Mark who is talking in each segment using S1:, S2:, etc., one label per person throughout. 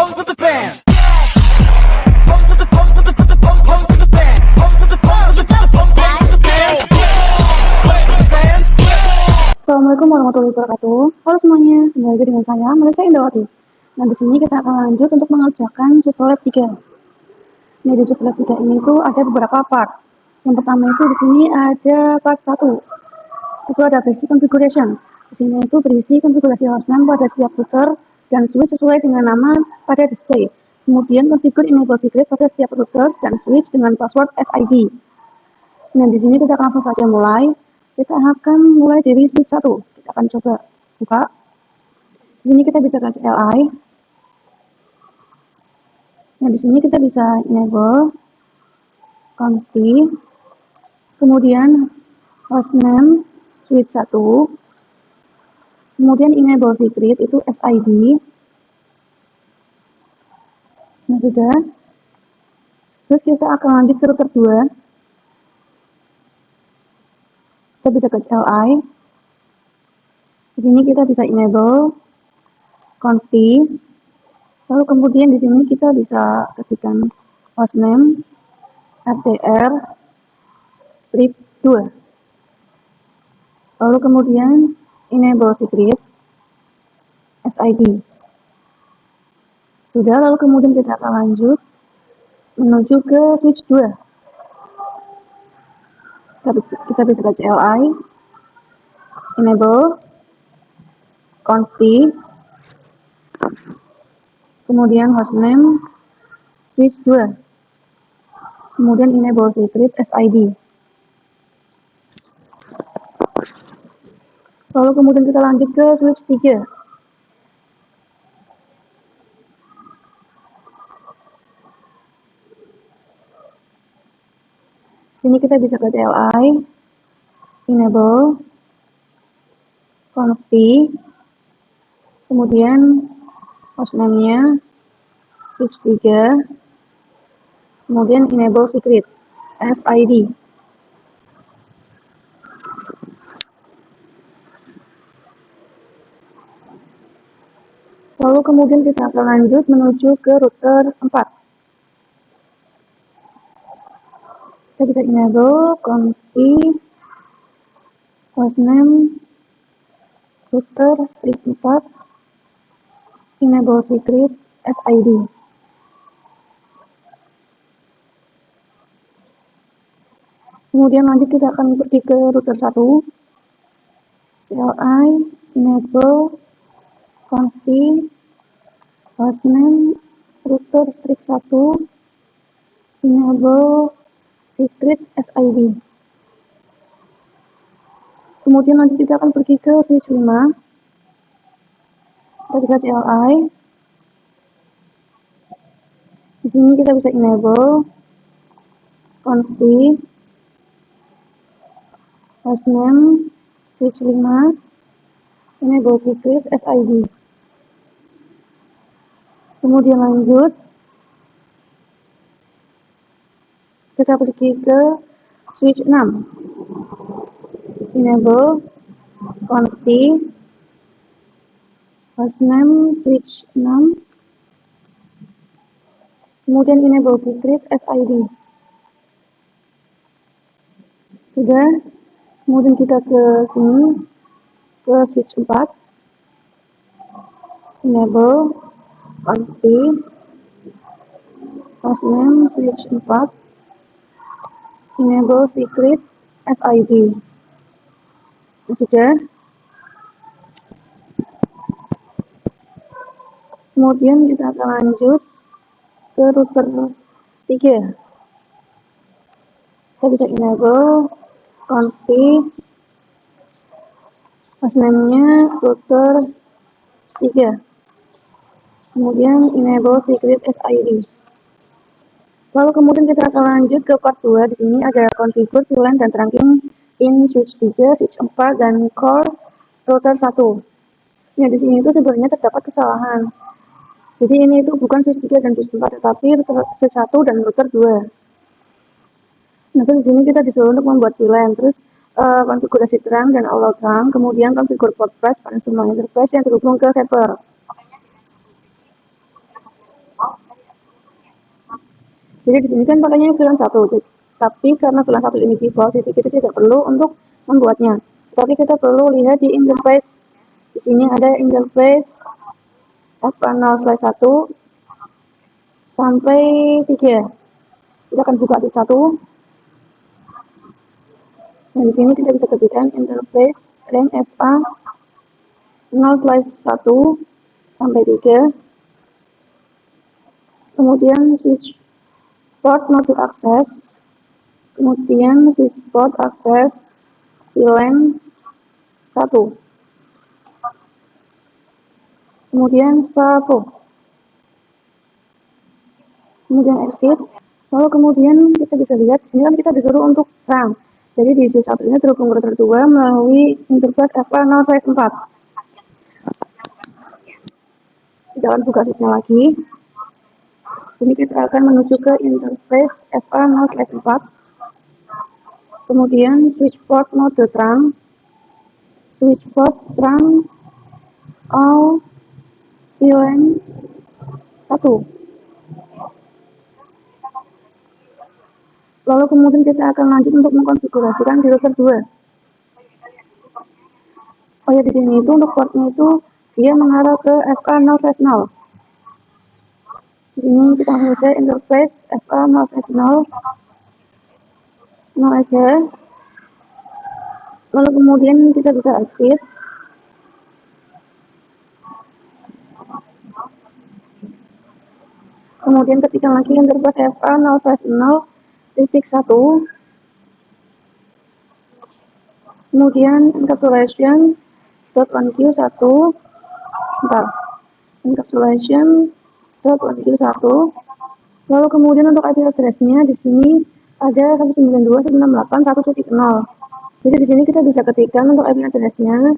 S1: pose with the fans. Pose with the pose with the pose with the band. Pose with the pose with the pose with the fans. Pose with the fans.
S2: Assalamualaikum warahmatullahi wabarakatuh. Halo semuanya, kembali lagi dengan saya Melisa Indawati. Nah, di sini kita akan lanjut untuk mengerjakan Suprolab 3. Nah, di Suprolab 3 ini tuh ada beberapa part. Yang pertama itu di sini ada part 1. Itu ada basic configuration. Di sini itu berisi konfigurasi hostname pada setiap router dan switch sesuai dengan nama pada display. Kemudian configure enable secret pada setiap router dan switch dengan password SID. Nah, di sini kita langsung saja mulai. Kita akan mulai dari switch 1. Kita akan coba buka. Di sini kita bisa kasih LI. Nah, di sini kita bisa enable config. Kemudian hostname switch 1. Kemudian enable secret itu SID. Nah, sudah. Terus kita akan lanjut ke router 2. Kita bisa ke CLI. Di sini kita bisa enable config. Lalu kemudian di sini kita bisa ketikkan hostname RTR strip 2. Lalu kemudian enable secret SID. Sudah, lalu kemudian kita akan lanjut menuju ke switch 2. Kita bisa ke CLI, enable config, kemudian hostname switch 2, kemudian enable secret SID. Lalu kemudian kita lanjut ke switch 3. Sini kita bisa ke CLI, enable config, kemudian hostname-nya switch 3, kemudian enable secret SID. Lalu kemudian kita akan lanjut menuju ke router 4. Kita bisa enable config hostname router strip 4, enable secret SID. Kemudian lanjut kita akan pergi ke router 1. CLI, enable config hostname router strip 1, enable secret SID. Kemudian nanti kita akan pergi ke switch 5. Kita bisa CLI. Di sini kita bisa enable config hostname switch 5, enable secret SID. Kemudian lanjut kita pergi ke switch 6. Enable config hostname switch 6, kemudian enable secret SID. Sudah. Kemudian kita ke sini ke switch 4. Enable config hostname switch 4, enable secret SID. Sudah. Kemudian kita akan lanjut ke router 3. Kita bisa enable config hostname-nya router 3, kemudian enable secret SID. Lalu kemudian kita akan lanjut ke part 2. Di sini ada configure VLAN dan trunking in switch 3, switch 4, dan core router 1. Nah, di sini itu sebenarnya terdapat kesalahan. Jadi ini itu bukan switch 3 dan switch 4, tetapi switch 1 dan router 2. Nah, terus di sini kita disuruh untuk membuat VLAN, terus konfigurasi trunk dan allow trunk, kemudian konfigur port press pada semua interface yang terhubung ke server. Jadi di sini kan pakainya VLAN 1, tapi karena VLAN 1 ini default, jadi kita tidak perlu untuk membuatnya. Tapi kita perlu lihat di interface. Di sini ada interface FA0/1 sampai 3. Kita akan buka di 1. Nah, di sini kita bisa ketikkan interface rank FA 0/1 sampai 3. Kemudian switch port mode access, kemudian switch port access VLAN 1, kemudian SPA-PO, kemudian exit. Lalu kemudian kita bisa lihat di sini kan kita disuruh untuk terang. Jadi di switch 1 ini terhubung router 2 melalui interface FA0/4. Kita akan buka switchnya lagi. Ini kita akan menuju ke interface FA0/4. Kemudian switch port mode terang, switch port terang all VLAN 1. Lalu kemudian kita akan lanjut untuk mengkonfigurasikan di router 2. Oh ya, di sini itu untuk portnya itu dia mengarah ke FA0/0. Di sini kita bisa interface FA0/0, 0 aja. Lalu kemudian kita bisa exit. Kemudian ketikkan lagi interface FA0/0.1. Kemudian encapsulation .1Q1, encapsulation .1Q1. Lalu kemudian untuk IP address-nya di sini ada 192.168.1.0. Jadi di sini kita bisa ketikkan untuk IP address-nya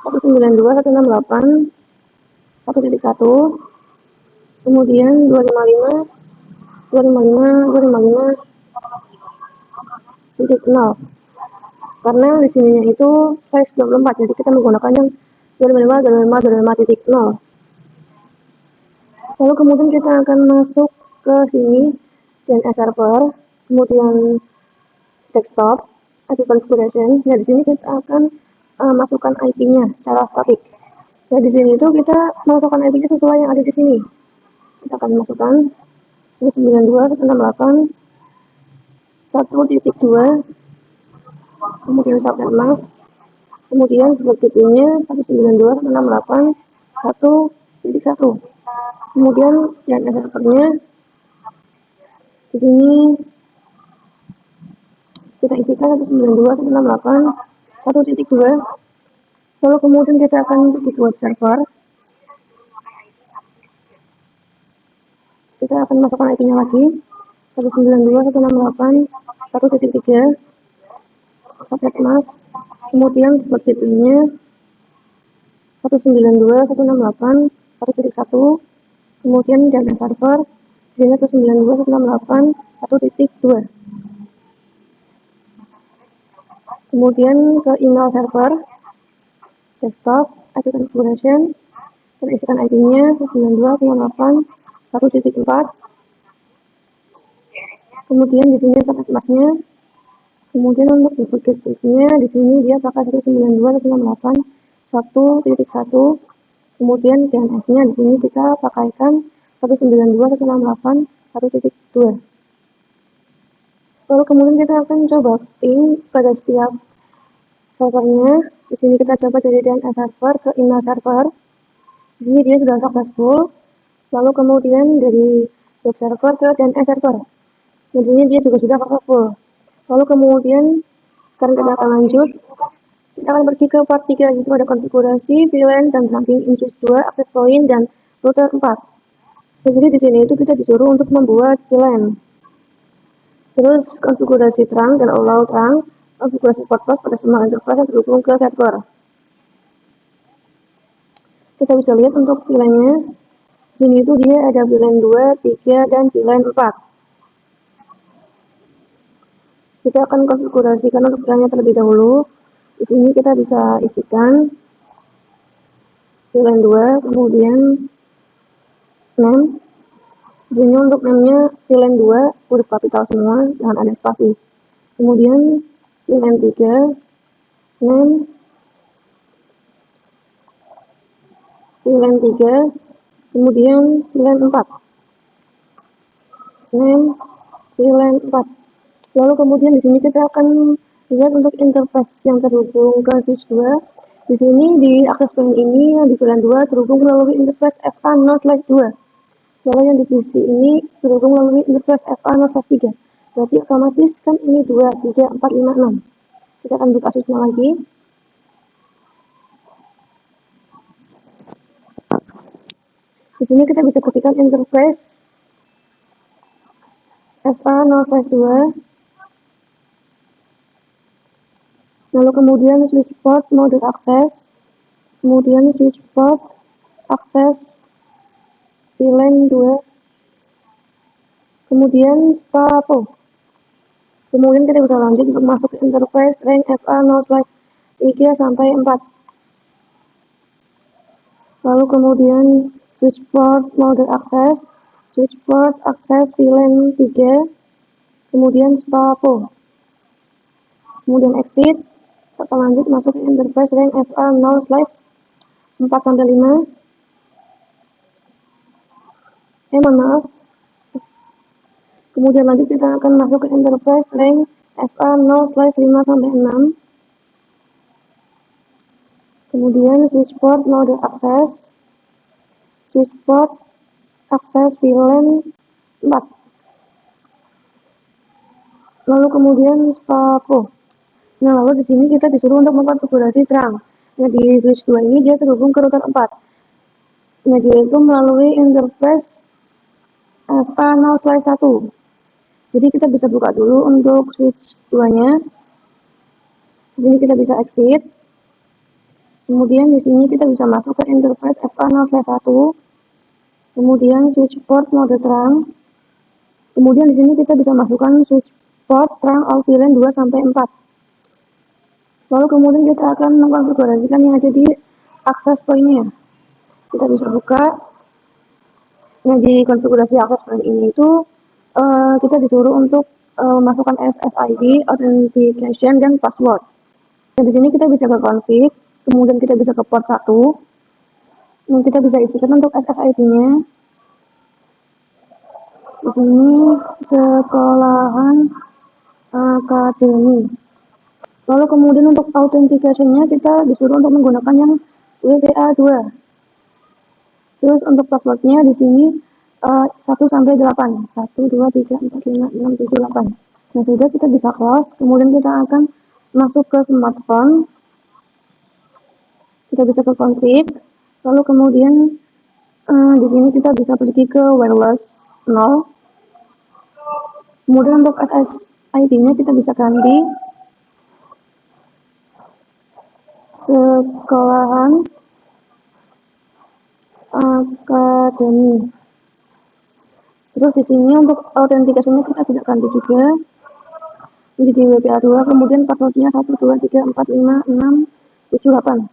S2: 192.168.1.1, kemudian 255.255.255.0. Karena di sininya itu size 24, jadi kita menggunakan yang 255.255.0. Lalu kemudian kita akan masuk ke sini DNS server, kemudian desktop, IP configuration. Nah, di sini kita akan masukkan IP-nya secara statik. Nah, di sini itu kita masukkan IP-nya sesuai yang ada di sini. Kita akan masukkan 192.168.1.2, kemudian subnet mask, kemudian subnet-nya 192.168.1.1. Kemudian DNS servernya di sini kita isikan 192.168.1.2. Lalu kemudian kita akan ke web server. Kita akan masukkan IP-nya lagi 192.168.1.3, subnet mask, kemudian subnet-nya 192.168.1.1, kemudian DNS server di sini 192.168.1.2. Kemudian ke email server, desktop, IP configuration, kita isikan IP-nya 192.168.1.4. Kemudian di sini subnet mask-nya. Kemudian untuk duplicate nya di sini dia pakai 192.168.1.1. Kemudian DNS-nya di sini kita pakaikan 192.168.1.2. Lalu kemudian kita akan coba ping pada setiap servernya. Di sini kita coba dari DNS server ke email server. Di sini dia sudah successful. Lalu kemudian dari web server ke DNS server. Di sini dia juga sudah successful. Lalu kemudian sekarang kita akan lanjut. Kita akan pergi ke part 3, yaitu ada konfigurasi VLAN dan trunking in switch 2, access point, dan router 4. Jadi di sini itu kita disuruh untuk membuat VLAN. Terus konfigurasi trunk dan allow trunk, konfigurasi port bus pada semua interface yang terhubung ke server. Kita bisa lihat untuk VLAN-nya. Sini itu dia ada VLAN 2, 3, dan VLAN 4. Kita akan konfigurasikan untuk VLAN-nya terlebih dahulu. Di sini kita bisa isikan VLAN 2, kemudian name, sini untuk name-nya VLAN 2 huruf kapital semua, jangan ada spasi. Kemudian VLAN 3 name VLAN 3, kemudian VLAN 4 name VLAN 4. Lalu kemudian di sini kita akan lihat untuk interface yang terhubung ke switch 2. Di sini di access point ini yang di VLAN 2 terhubung melalui interface FA0/2. Lalu yang di PC ini terhubung melalui interface FA0/3. Berarti otomatis kan ini 2, 3, 4, 5, 6. Kita akan buka switch-nya lagi. Di sini kita bisa ketikkan interface FA0/2. Lalu kemudian switch port mode akses, kemudian switch port akses VLAN 2, kemudian SPA-PO. Kemudian kita bisa lanjut untuk masuk ke interface range FA0/3 sampai 4. Lalu kemudian switch port mode akses, switch port akses VLAN 3, kemudian SPA-PO. Kemudian exit, kita lanjut masuk ke interface range FA0/4 sampai 5. Mohon maaf. Kemudian lanjut kita akan masuk ke interface range FA0/5 sampai 6. Kemudian switch port mode akses, switch port akses VLAN 4. Lalu kemudian SPA-PO. Nah, lalu di sini kita disuruh untuk mengkonfigurasi terang. Nah, di switch 2 ini dia terhubung ke router 4. Nah, yaitu melalui interface FA0/1. Jadi kita bisa buka dulu untuk switch 2-nya. Di sini kita bisa exit. Kemudian di sini kita bisa masuk ke interface FA0/1. Kemudian switch port mode terang. Kemudian di sini kita bisa masukkan switch port terang all VLAN 2 sampai 4. Lalu kemudian kita akan mengkonfigurasikan yang ada di access point-nya. Kita bisa buka. Nah, di konfigurasi access point ini itu kita disuruh untuk masukkan SSID, authentication, dan password. Nah, di sini kita bisa ke config, kemudian kita bisa ke port 1. Nah, kita bisa isikan untuk SSID-nya. Di sini sekolahan akademi. Lalu kemudian untuk authentication-nya kita disuruh untuk menggunakan yang WPA2. Terus untuk password-nya di sini 1 sampai 8. 1, 2, 3, 4, 5, 6, 7, 8. Nah, sudah kita bisa close. Kemudian kita akan masuk ke smartphone. Kita bisa ke config. Lalu kemudian di sini kita bisa pergi ke wireless 0. Kemudian untuk SSID-nya kita bisa ganti sekolahan akademi. Terus di sini untuk autentikasinya kita bisa ganti juga menjadi WPA2. Kemudian passwordnya 1, 2, 3, 4, 5, 6, 7, 8.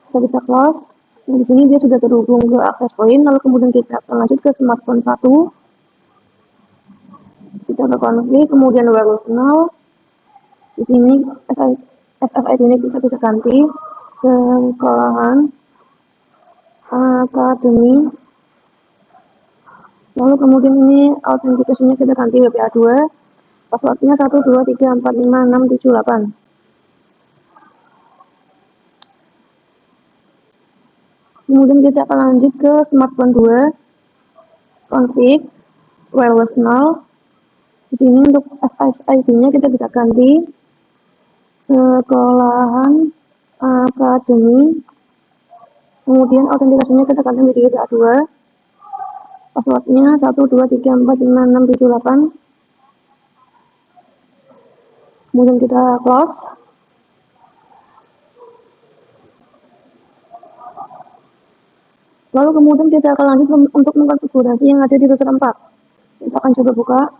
S2: Kita bisa close. Nah, di sini dia sudah terhubung ke access point. Lalu kemudian kita akan lanjut ke smartphone 1. Kita ke config, kemudian wireless 0. Di sini SSID ini kita bisa ganti sekolahan akademi. Lalu kemudian ini autentikasinya kita ganti WPA2. Passwordnya 1, 2, 3, 4, 5, 6, 7, 8. Kemudian kita akan lanjut ke smartphone 2. Config wireless 0. Di sini untuk SSID-nya kita bisa ganti sekolahan akademi. Kemudian autentikasinya kita ganti menjadi WPA2. Passwordnya 1, 2, 3, 4, 5, 6, 7, 8. Kemudian kita close. Lalu kemudian kita akan lanjut untuk mengkonfigurasi yang ada di router 4. Kita akan coba buka.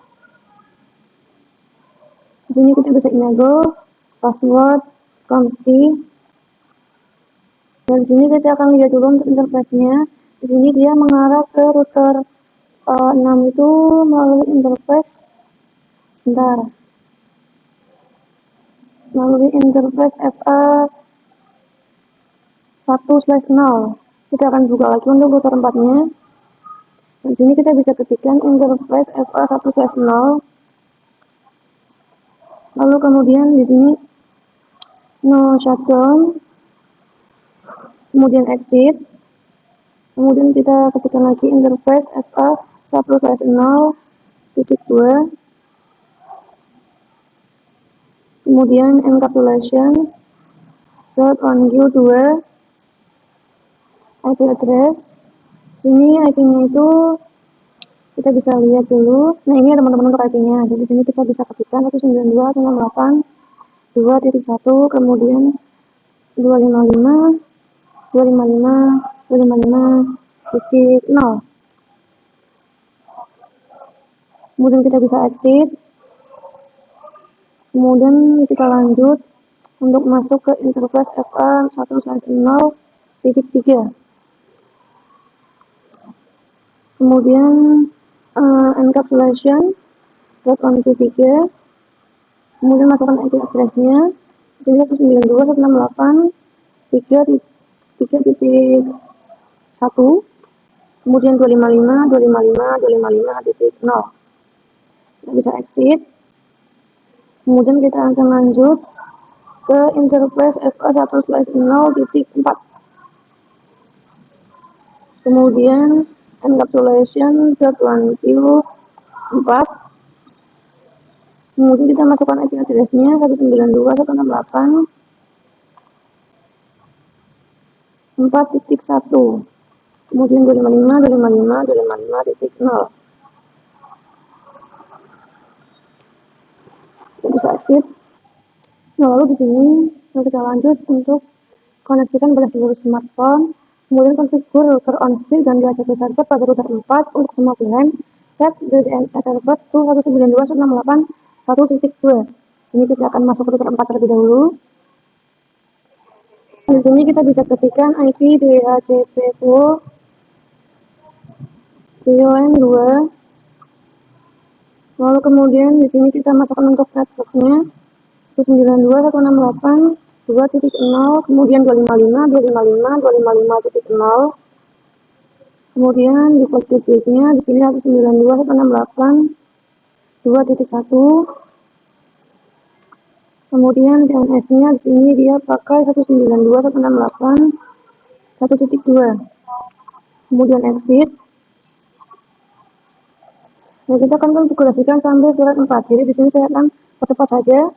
S2: Di sini kita bisa enable password, config. Dan di sini kita akan lihat dulu untuk interface-nya. Di sini dia mengarah ke router 6 itu melalui interface, bentar, melalui interface FA 1/0. Kita akan buka lagi untuk router 4-nya. Di sini kita bisa ketikkan interface FA 1/0. Lalu kemudian di sini no shutdown, kemudian exit. Kemudian kita ketikkan lagi interface FA 1/0.2, kemudian encapsulation .1q2 IP address. Sini IP-nya itu kita bisa lihat dulu. Nah, ini ya teman-teman untuk IP-nya. Jadi di sini kita bisa ketikkan 192.168.2.1, kemudian 255 255 Kemudian kita bisa exit. Kemudian kita lanjut untuk masuk ke interface FA 1/0.3. Kemudian encapsulation .1q3. Kemudian masukkan IP address-nya. Di sini 192.168.3.1. Kemudian 255 kita bisa exit. Kemudian kita akan lanjut ke interface FA 1/0.4. Kemudian encapsulation .1q4. Kemudian kita masukkan IP address-nya 192.168.4.1. Kemudian 255 kita bisa exit. Nah, lalu di sini kita lanjut untuk koneksikan pada seluruh smartphone. Kemudian konfigur router on-stick dan DHCP server pada router 4 untuk semua plan. Set the DNS server to 192.168.1.2. Sini kita akan masuk ke router 4 terlebih dahulu. Di sini kita bisa ketikkan IP DHCP pool WLAN 2. Lalu kemudian di sini kita masukkan untuk networknya 192.168.2.0, kemudian 255.255.255.0. Kemudian di port gateway-nya di sini 192.168.2.1. Kemudian DNS-nya di sini dia pakai 192.168.1.2. Kemudian exit. Nah, kita akan konfigurasikan sampai surat 4. Jadi di sini saya akan percepat saja.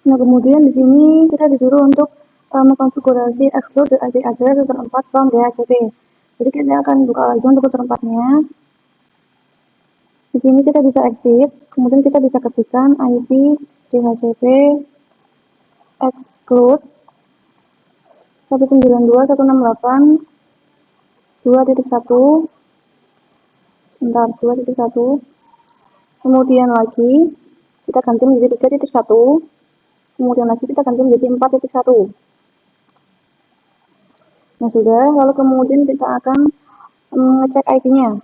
S2: Nah, kemudian di sini kita disuruh untuk mengkonfigurasi exclude the IP address router 4 from DHCP. Jadi kita akan buka lagi untuk router 4-nya. Di sini kita bisa exit, kemudian kita bisa ketikkan IP DHCP exclude 192.168.2.1. Bentar, 2.1. Kemudian lagi kita ganti menjadi 3.1. Kemudian lagi kita ganti menjadi 4.1. Nah, sudah. Lalu kemudian kita akan mengecek IP-nya.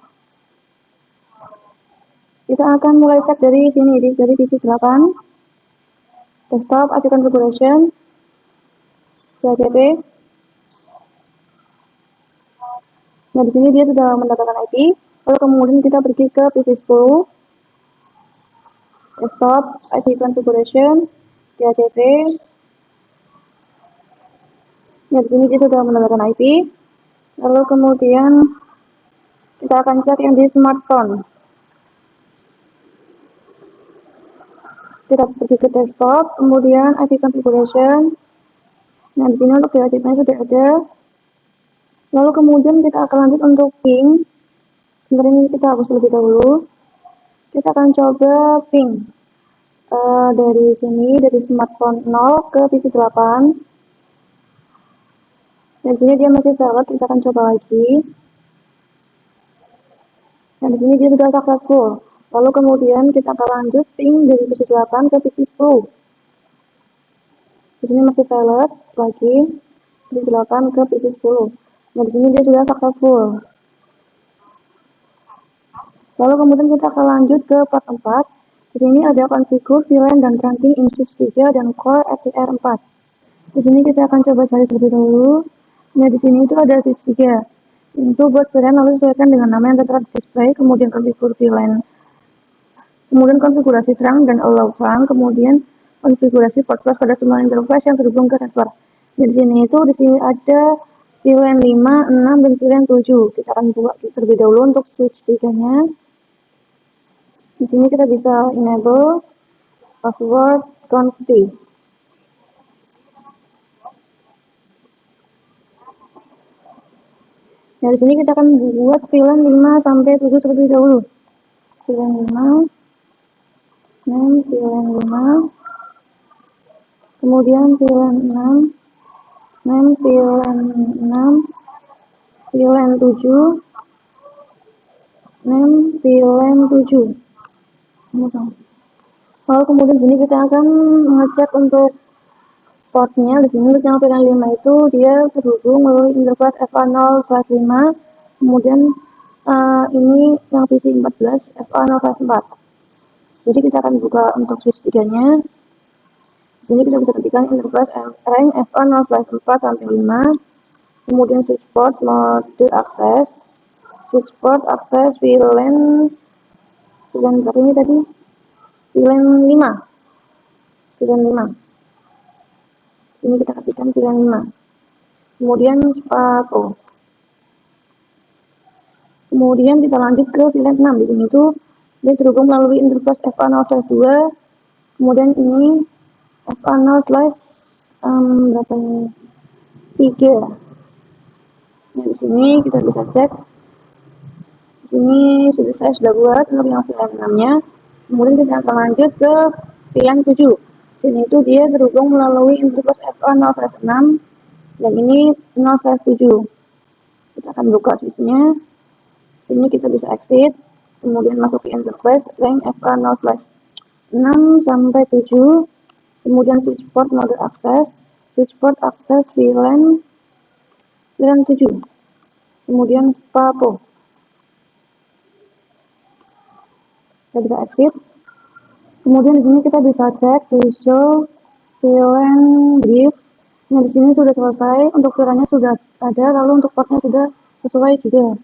S2: Kita akan mulai cek dari sini, dari PC 8. Desktop IP configuration, DHCP. Nah, di sini dia sudah mendapatkan IP. Lalu kemudian kita pergi ke PC 10. Desktop IP configuration, DHCP. Nah, di sini dia sudah mendapatkan IP. Lalu kemudian kita akan cek yang di smartphone. Kita pergi ke desktop, kemudian IP configuration. Nah, di sini untuk DHCP-nya sudah ada. Lalu kemudian kita akan lanjut untuk ping. Sebentar, ini kita hapus lebih dahulu. Kita akan coba ping. Dari sini, dari smartphone 0 ke PC 8. Dan sini dia masih valid, kita akan coba lagi. Dan di sini dia sudah successful. Lalu kemudian kita akan lanjut ping dari PC 8 ke PC 10. Di sini masih valid lagi, PC 8 ke PC 10. Dan di sini dia sudah successful. Lalu kemudian kita akan lanjut ke part 4. Di sini ada configure VLAN dan trunking in switch 3 dan core FTR 4. Di sini kita akan coba cari terlebih dahulu. Nah, di sini itu ada switch 3. Itu buat VLAN lalu sesuaikan dengan nama yang tertera di display, kemudian configure VLAN. Kemudian konfigurasi trunk dan allow trunk, kemudian konfigurasi port bus pada semua interface yang terhubung ke server. Nah, di sini ada VLAN 5, 6, dan VLAN 7. Kita akan buka terlebih dahulu untuk switch 3-nya. Di sini kita bisa enable password config. Nah, di sini kita akan buat VLAN 5 sampai 7 terlebih dahulu. VLAN 5, VLAN 5, kemudian VLAN 6, VLAN 6, VLAN 7, VLAN 7. Lalu kemudian sini kita akan mengecek untuk portnya. Di sini untuk yang VLAN 5 itu dia terhubung melalui interface FA0/5. Kemudian ini yang PC 14 FA0/4. Jadi kita akan buka untuk switch 3-nya. Di sini kita bisa ketikkan interface rank FA0/4 sampai 5. Kemudian switch port mode akses. Switch port akses VLAN berapa ini tadi? VLAN 5. VLAN 5. Ini kita ketikkan VLAN 5. Kemudian spato. Kemudian kita lanjut ke VLAN 6. Di sini tuh dia terhubung melalui interface FA0/2. Kemudian ini FA0/berapa ini? 3. Nah, di sini kita bisa cek. Di sini saya sudah buat untuk yang VLAN 6-nya. Kemudian kita akan lanjut ke VLAN 7. Sini itu dia terhubung melalui interface FA0/6 dan ini 0/7. Kita akan buka switch-nya. Sini kita bisa exit, kemudian masuk ke interface rank FA0/6 sampai 7. Kemudian switch port mode akses, switch port akses VLAN 7. Kemudian spato. Kita bisa exit. Kemudian di sini kita bisa cek to show VLAN brief. Nah, di sini sudah selesai, untuk VLAN-nya sudah ada, lalu untuk portnya sudah sesuai juga.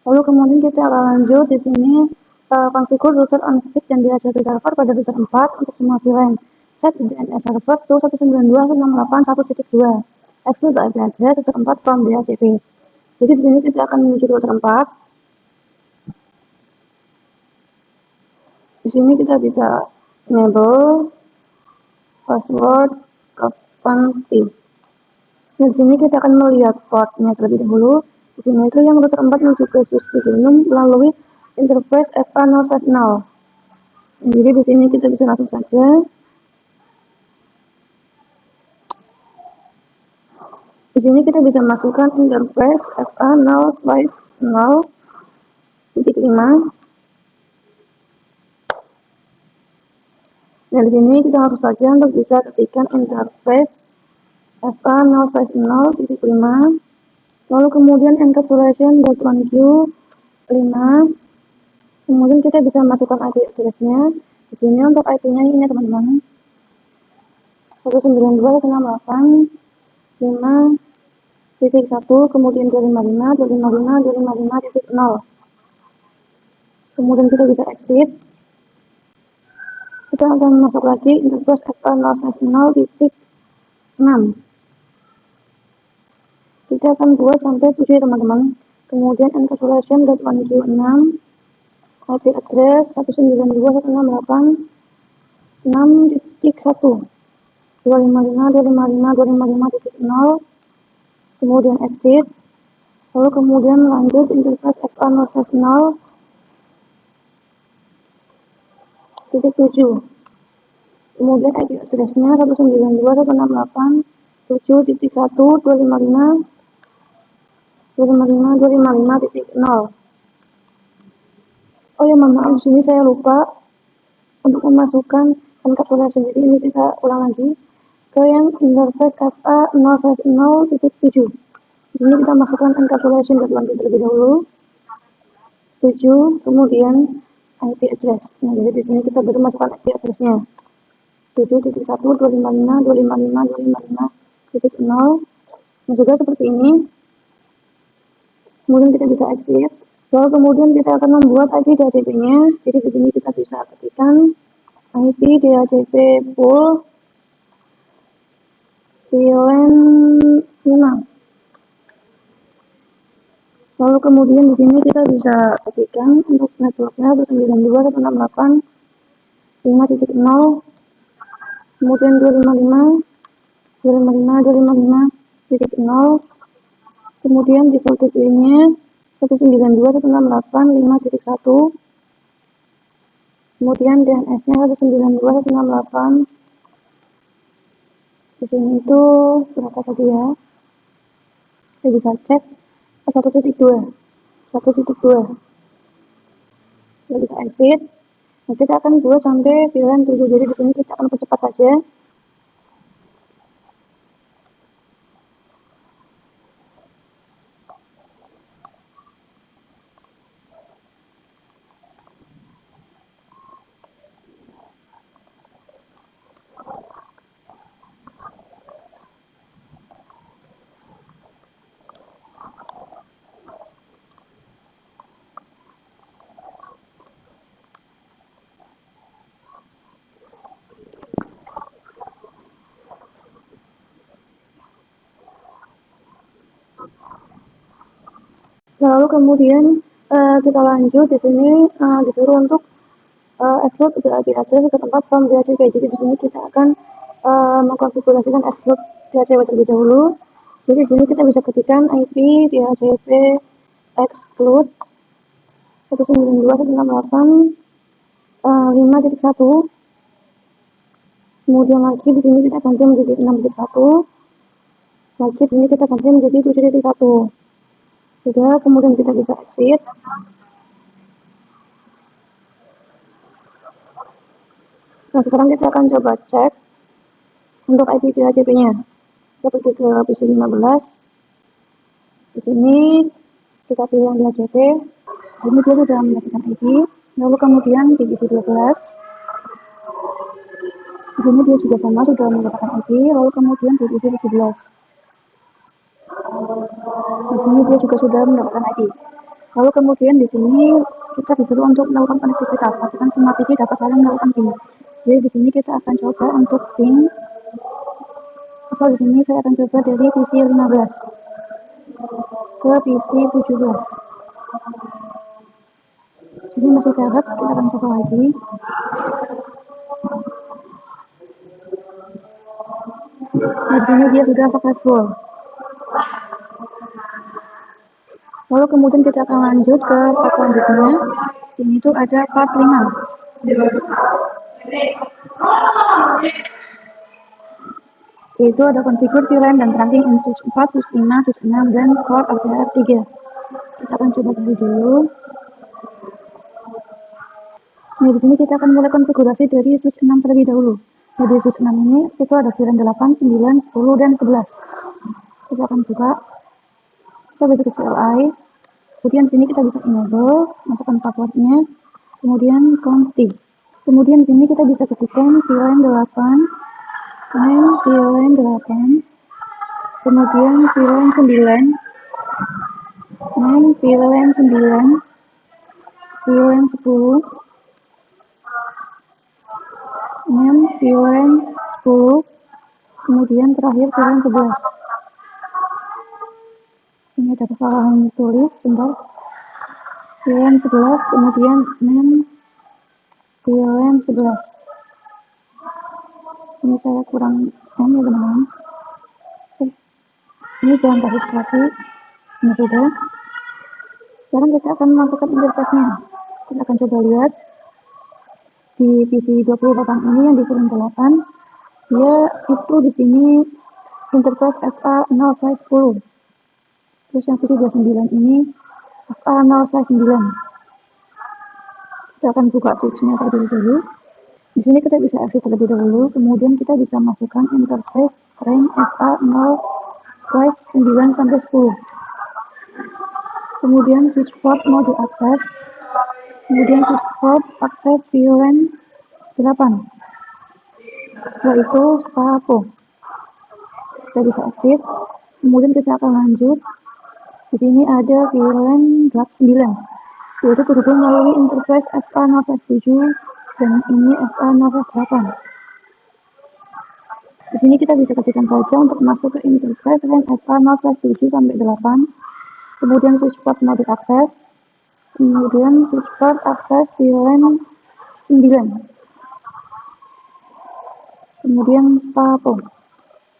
S2: Lalu kemudian kita akan lanjut di sini configure router on stick dan DHCP server pada router 4 untuk semua VLAN. Set DNS server to 192.168.1.2. Exclude IP address router 4 from DHCP. Jadi di sini kita akan menuju router 4. Di sini kita bisa enable password config. Nah, di sini kita akan melihat portnya terlebih dahulu. Di sini itu yang router 4 menuju ke switch 3 melalui interface FA0/0. Jadi di sini kita bisa langsung saja. Di sini kita bisa masukkan interface FA0/0.5. Nah, di sini kita langsung saja untuk bisa ketikkan interface FA0/0.5. Lalu kemudian encapsulation.1q 5. Kemudian kita bisa masukkan IP address-nya. Di sini untuk IP-nya ini teman-teman. 192.168.5.1, kemudian 255.255.255.0. Kemudian kita bisa exit. Kita akan masuk lagi interface FA0/0.6. Kita akan buat sampai 7 teman-teman. Kemudian encapsulation.1q6 IP address 192.168.6.1 255.255.255.0. Kemudian exit. Lalu kemudian lanjut interface FA0/0 Kemudian IP address-nya 192.168.7.1.255.255.255.0. Oh ya, mohon maaf, di sini saya lupa untuk memasukkan encapsulation. Jadi ini kita ulang lagi ke yang interface kata 0/0.7. Di sini kita masukkan encapsulation terlebih dahulu 7, kemudian IP address. Nah, jadi di sini kita baru masukkan IP address-nya 7.1.255.255.255.0. Nah, sudah seperti ini. Kemudian kita bisa exit. Lalu kemudian kita akan membuat IP DHCP-nya. Jadi di sini kita bisa ketikkan IP DHCP pool VLAN 5. Lalu kemudian di sini kita bisa ketikkan untuk networknya 192.168.5.0, kemudian 255.255.255.0, kemudian default IP-nya 192.168.5.1, kemudian DNS-nya 192.168. Di sini itu berapa tadi ya? Saya bisa cek 1.2. Kita bisa exit. Nah, kita akan buat sampai VLAN 7. Jadi di sini kita akan percepat saja. Lalu kemudian kita lanjut. Di sini disuruh untuk export ke IP address ke tempat from DHCP. Jadi di sini kita akan mengkonfigurasikan export DHCP terlebih dahulu. Jadi di sini kita bisa ketikkan IP DHCP exclude 192.168.5.1. Kemudian lagi di sini kita ganti menjadi 6.1. Lagi di sini kita ganti menjadi 7.1. Sudah, kemudian kita bisa exit. Nah, sekarang kita akan coba cek untuk IP DHCP-nya. Kita pergi ke PC 15. Di sini kita pilih yang DHCP. Ini dia sudah mendapatkan IP. Lalu kemudian di PC 12. Di sini dia juga sama, sudah mendapatkan IP. Lalu kemudian di PC 17. Di sini dia juga sudah mendapatkan IP. Lalu kemudian di sini kita disuruh untuk melakukan konektivitas. Pastikan semua PC dapat saling melakukan ping. Jadi di sini kita akan coba untuk ping. So di sini saya akan coba dari PC 15 ke PC 17. Ini masih dapat, kita akan coba lagi. Nah, di sini dia sudah successful. Lalu kemudian kita akan lanjut ke part selanjutnya. Ini tuh ada part 5. Yaitu ada configure VLAN dan trunking in switch 4, switch 5, switch 6, dan port RCR 3. Kita akan coba cari dulu. Nah, di sini kita akan mulai konfigurasi dari switch 6 terlebih dahulu. Nah, di switch 6 ini itu ada VLAN 8, 9, 10, dan 11. Kita akan buka. Kita bisa ke CLI. Kemudian sini kita bisa enable, masukkan passwordnya, kemudian conti. Kemudian sini kita bisa ketikkan VLAN 8, VLAN 8, kemudian VLAN 9, VLAN 9, VLAN 10, VLAN 10, kemudian terakhir VLAN 11. Ini ada kesalahan tulis, sebentar. VLAN 11, kemudian VLAN 11. Ini saya kurang ya teman-teman. Oke. Ini jangan kasih spasi. Ini sudah. Sekarang kita akan masukkan interface-nya. Kita akan coba lihat. divisi 28 ini yang di VLAN 8, dia itu di sini interface FA0/10. Terus yang visi 29 ini FA0/9. Kita akan buka switch-nya terlebih dahulu. Di sini kita bisa exit terlebih dahulu, kemudian kita bisa masukkan interface range FA0/9 sampai 10. Kemudian switch port mau diakses, kemudian switch port akses VLAN 8. Setelah itu SPA-PO. Kita bisa exit, kemudian kita akan lanjut. Di sini ada VLAN 9, yaitu terhubung melalui interface FA0/7 dan ini FA0/8. Di sini kita bisa ketikkan saja untuk masuk ke interface range FA0/7 sampai 8. Kemudian switch port mau diakses, kemudian switch port akses VLAN 9, kemudian SPA-PO.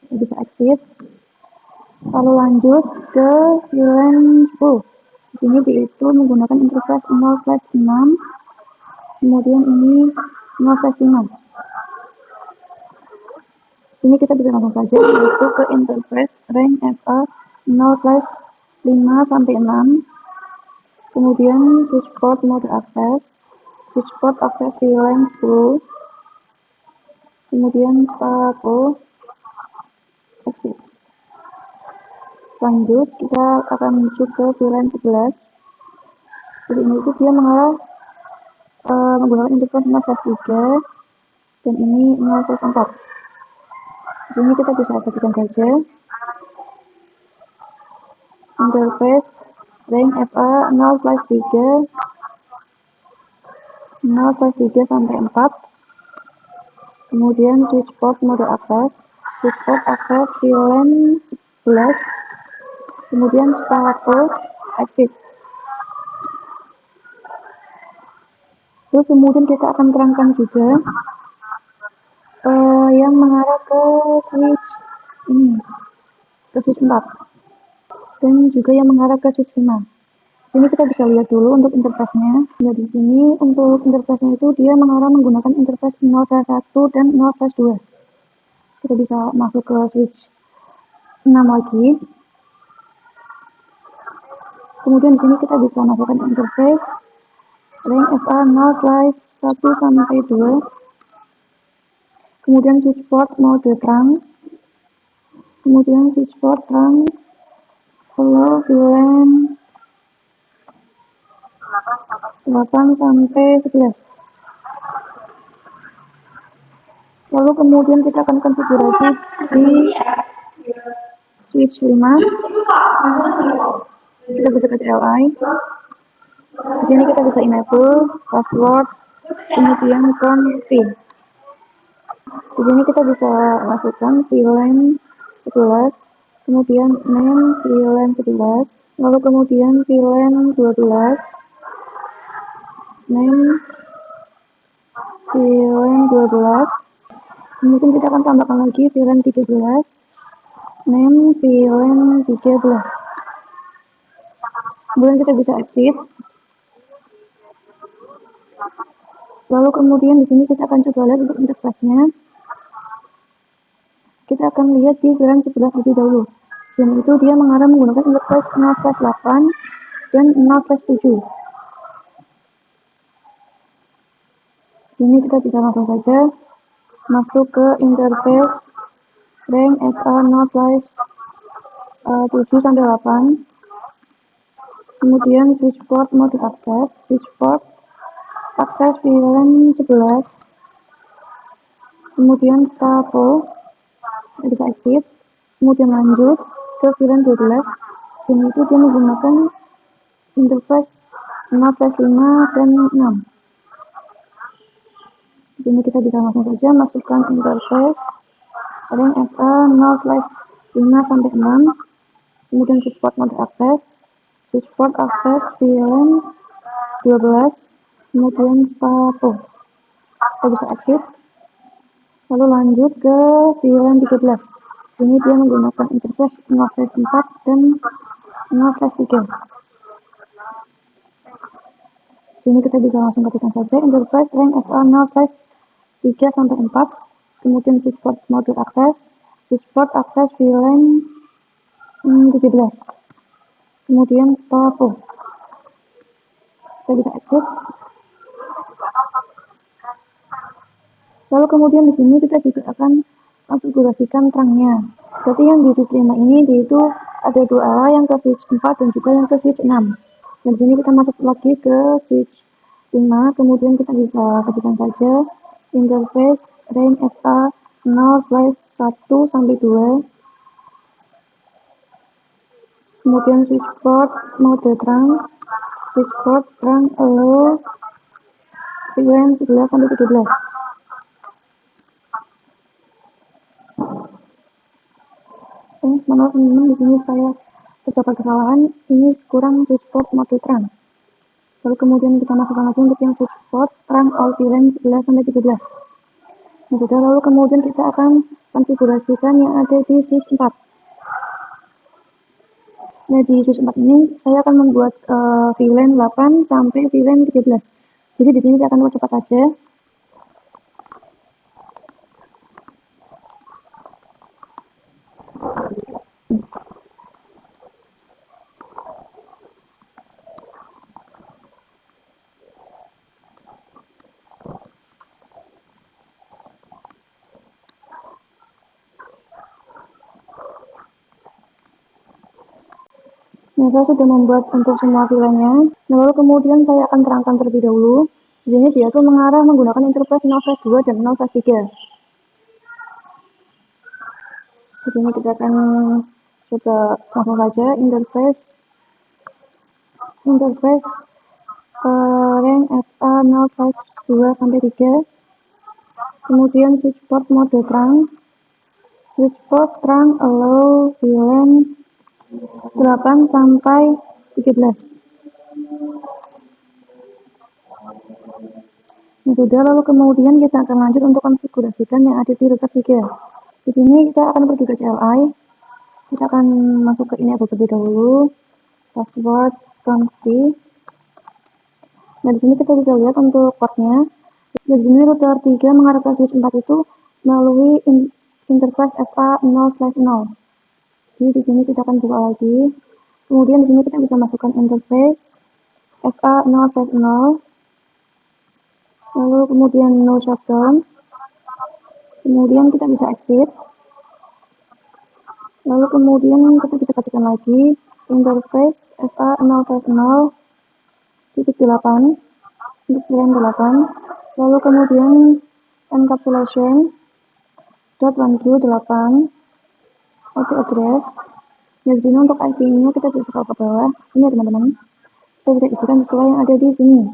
S2: Kita bisa exit, lalu lanjut ke VLAN 10. Di sini itu menggunakan interface 0/6, kemudian ini 0/5. Sini kita bisa langsung saja masuk ke interface range FA 0/5 sampai 6. Kemudian switch port mau diakses, switch port akses VLAN 10, kemudian SPA-PO, exit. Lanjut kita akan menuju ke VLAN 11. Jadi ini itu dia mengarah menggunakan interface 0/3 dan ini 0/4. Di sini kita bisa perhatikan saja interface range FA 0/3 sampai 4. Kemudian switch port mode akses, switch port akses VLAN 11, kemudian SPA-PO, exit. Terus kemudian kita akan terangkan juga yang mengarah ke switch ini, ke switch 4, dan juga yang mengarah ke switch 5. Sini kita bisa lihat dulu untuk interface-nya. Nah, di sini untuk interface-nya itu dia mengarah menggunakan interface 0/1 dan 0/2. Kita bisa masuk ke switch 6 lagi. Kemudian di sini kita bisa masukkan interface range FA 0/1 sampai 2. Kemudian switch port mode terang. Kemudian switch port terang kalau VLAN 8 sampai 11. Lalu kemudian kita akan konfigurasi di switch 5. Kita bisa kasih LI. Di sini kita bisa enable password, kemudian config. Di sini kita bisa masukkan VLAN 11, kemudian name VLAN 11, lalu kemudian VLAN 12, name VLAN 12, kemudian kita akan tambahkan lagi VLAN 13, name VLAN 13. Kemudian kita bisa exit. Lalu kemudian di sini kita akan coba lihat untuk interface-nya. Kita akan lihat di VLAN 11 lebih dahulu. Dan itu dia mengarah menggunakan interface 0/8 dan 0/7. Sini kita bisa langsung saja masuk ke interface range FA 0/7 sampai 8. Kemudian switch port mau diakses, switch port akses VLAN 11, kemudian SPA-PO, kita bisa exit, kemudian lanjut ke VLAN 12. Sini itu dia menggunakan interface 0/5 dan 6. Sini kita bisa langsung saja masukkan interface range FA 0/5 sampai 6, kemudian switch port mau diakses, switch port akses VLAN 12, kemudian SPA-PO. Kita bisa exit, lalu lanjut ke VLAN 13. Sini dia menggunakan interface 0/4 dan 0/3. Sini kita bisa langsung ketikkan saja interface rank FA0/3 sampai 4, kemudian switchboard mode akses, switchboard akses VLAN 13, kemudian tapo. Kita bisa exit. Lalu kemudian di sini kita juga akan konfigurasikan terangnya. Berarti yang di switch 5 ini itu ada dua arah, yang ke switch 4 dan juga yang ke switch 6. Dan di sini kita masuk lagi ke switch 5, kemudian kita bisa ketikkan saja interface range FA 0/1 sampai 2, kemudian switchboard mode terang, switchboard terang allow VLAN 11 sampai 13. Menurut teman-teman, di sini saya terdapat kesalahan, ini kurang switchboard mode terang. Lalu kemudian kita masukkan lagi untuk yang switchboard terang all VLAN 11 sampai 13. Nah, sudah. Lalu kemudian kita akan konfigurasikan yang ada di switch 4. Nah, di switch 4 ini saya akan membuat VLAN 8 sampai VLAN 13. Jadi di sini saya akan buat cepat saja. Nah, saya sudah membuat untuk semua VLAN-nya. Nah, lalu kemudian saya akan terangkan terlebih dahulu. Di sini dia tuh mengarah menggunakan interface 0/2 dan 0/3. Di sini kita akan coba langsung saja interface rank FA 0/2 sampai 3, kemudian switchboard mode terang, switchboard terang allow VLAN 8 sampai 13. Nah, sudah. Lalu kemudian kita akan lanjut untuk konfigurasikan yang ada di router 3. Di sini kita akan pergi ke CLI. Kita akan masuk ke enable terlebih dahulu. Password config. Nah, di sini kita bisa lihat untuk portnya. Di sini router 3 mengarah ke switch 4 itu melalui interface FA0/0. Jadi di sini kita akan buka lagi. Kemudian di sini kita bisa masukkan interface FA0/0. Lalu kemudian no shutdown. Kemudian kita bisa exit. Lalu kemudian kita bisa ketikkan lagi interface FA0/0.8 untuk VLAN 8. Lalu kemudian encapsulation .1q8 IP address. Di sini untuk IP-nya kita bisa scroll ke bawah. Ini ya teman-teman. Kita bisa isikan sesuai yang ada di sini.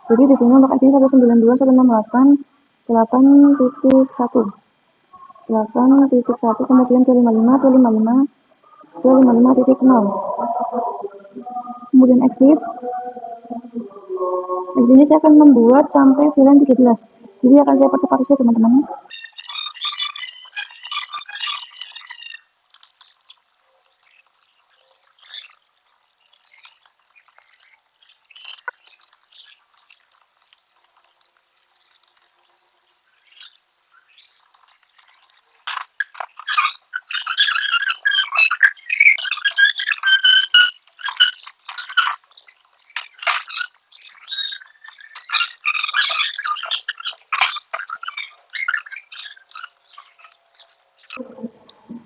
S2: Jadi di sini untuk IP 192.168.8.1, kemudian 255.255.255.0. Kemudian exit. Di sini saya akan membuat sampai VLAN 13. Jadi akan saya percepat saja teman-teman.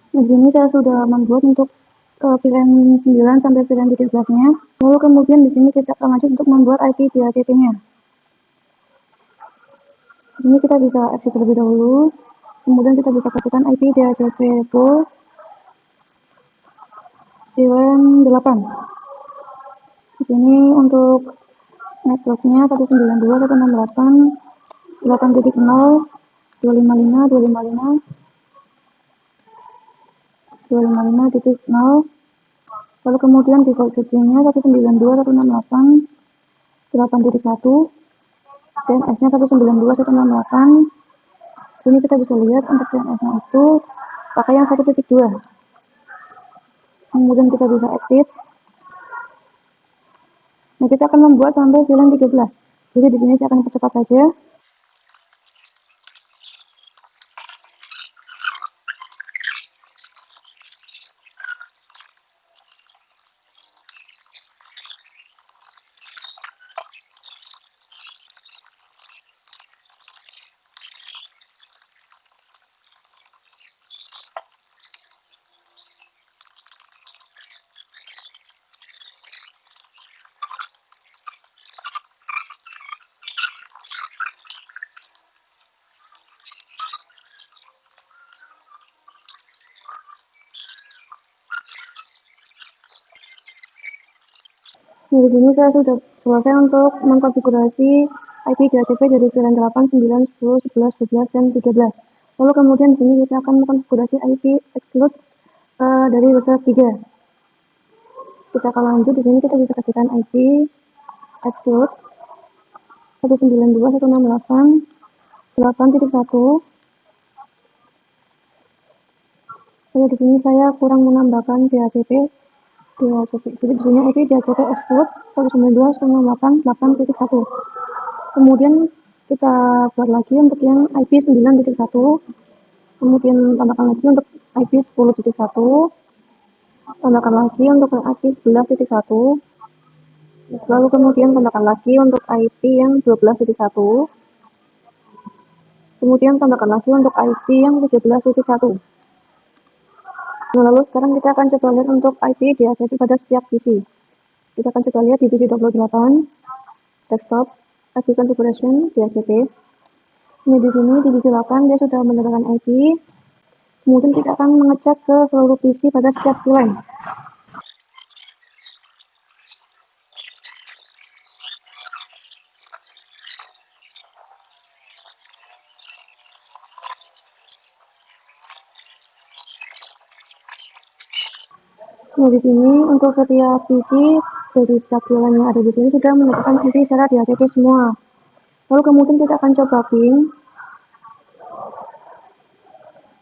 S2: Nah, di sini saya sudah membuat untuk VLAN 9 sampai VLAN 13-nya. Lalu kemudian di sini kita akan lanjut untuk membuat IP DHCP-nya. Di sini kita bisa exit terlebih dahulu. Kemudian kita bisa ketikkan IP DHCP pool VLAN 8. Di sini untuk networknya 192.168.8.0.255.255.0. Lalu kemudian default gateway-nya 192.168.8.1 dan S-nya 192.168. Sini kita bisa lihat untuk DNS-nya itu pakai yang 1.2. Kemudian kita bisa exit. Nah, kita akan membuat sampai VLAN 13. Jadi di sini saya akan percepat saja. Nah, di sini saya sudah selesai untuk mengkonfigurasi IP DHCP dari VLAN 8, 9, 10, 11, 12, dan 13. Lalu kemudian di sini kita akan mengkonfigurasi IP exclude dari router 3. Kita akan lanjut. Di sini kita bisa ketikkan IP exclude 192.168.8.1. Jadi di sini saya kurang menambahkan DHCP. Jadi di sini IP DHCP exclude 192.168.8.1. Kemudian kita buat lagi untuk yang IP 9.1, kemudian tambahkan lagi untuk IP 10.1, tambahkan lagi untuk IP 11.1, lalu kemudian tambahkan lagi untuk IP yang 12.1, kemudian tambahkan lagi untuk IP yang 13.1. Nah, lalu sekarang kita akan coba lihat untuk IP DHCP pada setiap PC. Kita akan coba lihat di PC 28, desktop, IP configuration, DHCP. Ini di sini di PC 8 dia sudah mendapatkan IP. Kemudian kita akan mengecek ke seluruh PC pada setiap VLAN. Nah, di sini untuk setiap PC dari setiap VLAN yang ada di sini sudah mendapatkan IP secara DHCP semua. Lalu kemudian kita akan coba ping.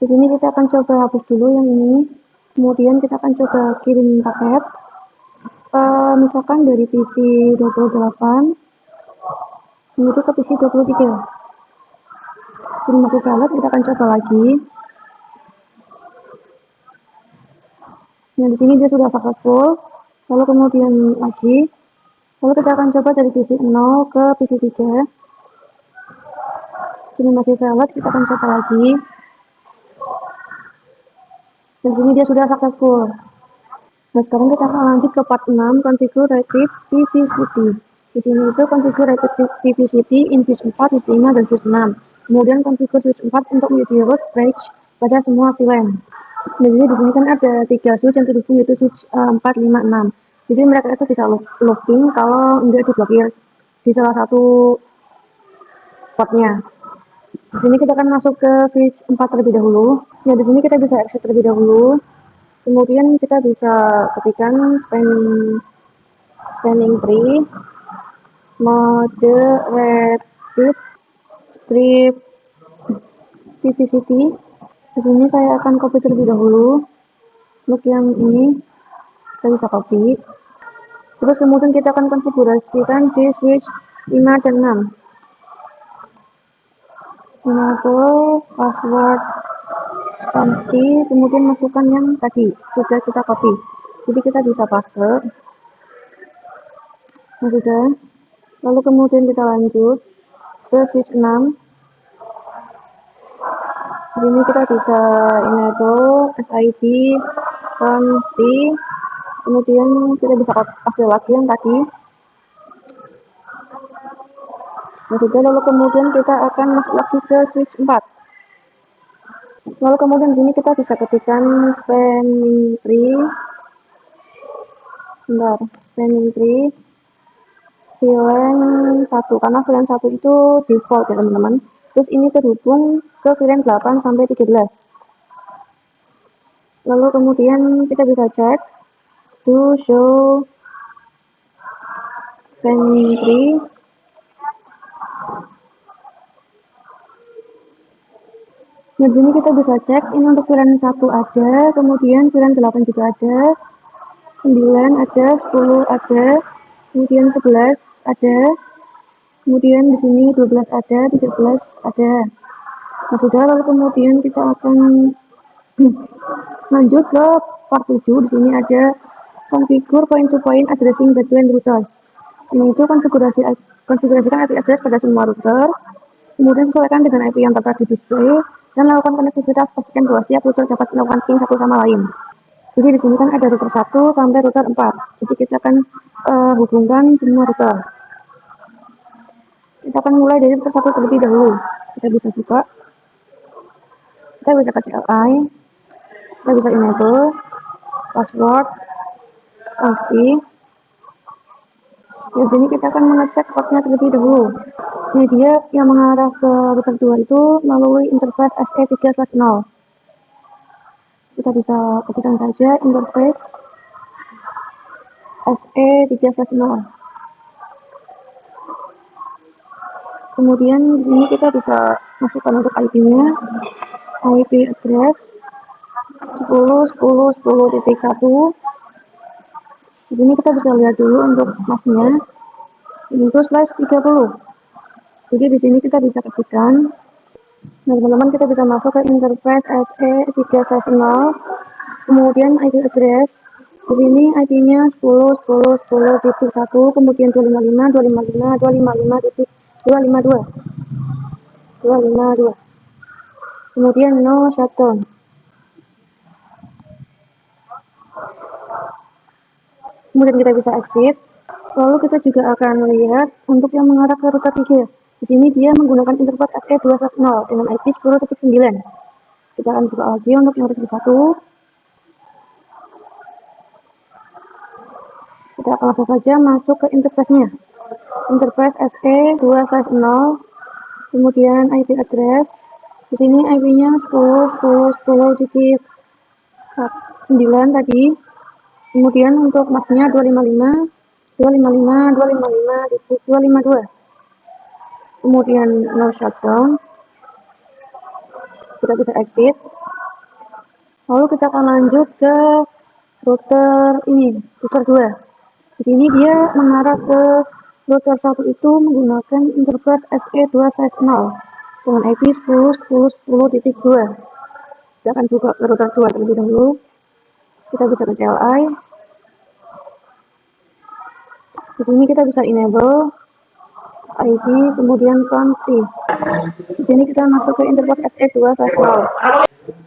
S2: Di sini kita akan coba hapus dulu yang ini. Kemudian kita akan coba kirim paket. Misalkan dari PC 28 menuju ke PC 23. Ini masih valid, kita akan coba lagi. Nah, di sini dia sudah successful. Lalu kemudian lagi. Lalu kita akan coba dari PC 0 ke PC 3. Sini masih valid, kita akan coba lagi. Dan sini dia sudah successful. Nah, sekarang kita akan lanjut ke part 6, configure rapid PVCT. Di sini itu configure rapid PVCT in switch 4, switch 5, dan switch 6. Kemudian configure switch 4 untuk menjadi root bridge pada semua VLAN. Jadi di sini kan ada 3 switch yang terhubung, yaitu switch 4, 5, 6. Jadi mereka itu bisa looking kalau enggak diblokir di salah satu portnya. Di sini kita akan masuk ke switch 4 terlebih dahulu. Nah, di sini kita bisa exit terlebih dahulu. Kemudian kita bisa ketikkan spanning tree, mode rapid strip PVCT. Di sini saya akan copy terlebih dahulu. Untuk yang ini kita bisa copy. Terus kemudian kita akan konfigurasikan di switch 5 dan 6. Enable password ganti, kemudian masukkan yang tadi sudah kita copy. Jadi kita bisa paste. Nah, sudah. Lalu kemudian kita lanjut ke switch 6. Di sini kita bisa enable SID ganti, kemudian kita bisa paste lagi yang tadi. Nah, sudah. Lalu kemudian kita akan masuk lagi ke switch 4. Lalu kemudian di sini kita bisa ketikkan spanning tree. Spanning tree VLAN 1, karena VLAN 1 itu default ya teman-teman. Terus ini terhubung ke VLAN 8 sampai 13. Lalu kemudian kita bisa cek to show spanning tree. Nah, di sini kita bisa cek ini untuk VLAN 1 ada, kemudian VLAN 8 juga ada, 9 ada, 10 ada, kemudian 11 ada, kemudian di sini 12 ada, 13 ada. Nah, sudah, lalu kemudian kita akan lanjut ke part 7. Di sini ada configure point-to-point addressing between routers. Ini itu konfigurasikan IP address pada semua router, kemudian sesuaikan dengan IP yang tertera di display, dan lakukan konektivitas. Pastikan bahwa setiap router dapat melakukan ping satu sama lain. Jadi di sini kan ada router 1 sampai router 4. Jadi kita akan hubungkan semua router. Kita akan mulai dari router 1 terlebih dahulu. Kita bisa buka, kita bisa ke CLI, kita bisa enable, password, kunci. Di sini kita akan mengecek portnya terlebih dahulu. Ini dia yang mengarah ke router 2 itu melalui interface SE3/0. Kita bisa ketikkan saja interface SE3/0. Kemudian di sini kita bisa masukkan untuk IP-nya, IP address 10.10.10.1. Di sini kita bisa lihat dulu untuk masnya, ini itu /30. Jadi di sini kita bisa ketikkan. Nah, teman-teman, kita bisa masuk ke interface SE3/0, kemudian IP address. Di sini IP-nya 10.10.10.1, kemudian 255.255.252, kemudian no shutdown. Kemudian kita bisa exit. Lalu kita juga akan melihat untuk yang mengarah ke router 3. Di sini dia menggunakan interface SE2/0 dengan IP 10.9. Kita akan buka lagi untuk yang router 1. Kita akan langsung saja masuk ke interface-nya. Interface SE2/0, kemudian IP address. Di sini IP-nya 10.10.10.9 tadi. Kemudian untuk masnya 255.255.252. Kemudian no shutdown. Kita bisa exit. Lalu kita akan lanjut ke router ini, router 2. Di sini dia mengarah ke router 1 itu menggunakan interface SE2/0 dengan IP 10.10.10.2. Kita akan buka ke router 2 terlebih dahulu. Kita bisa ke CLI. Di sini kita bisa enable ID, kemudian kunci. Di sini kita masuk ke interface SE2/0.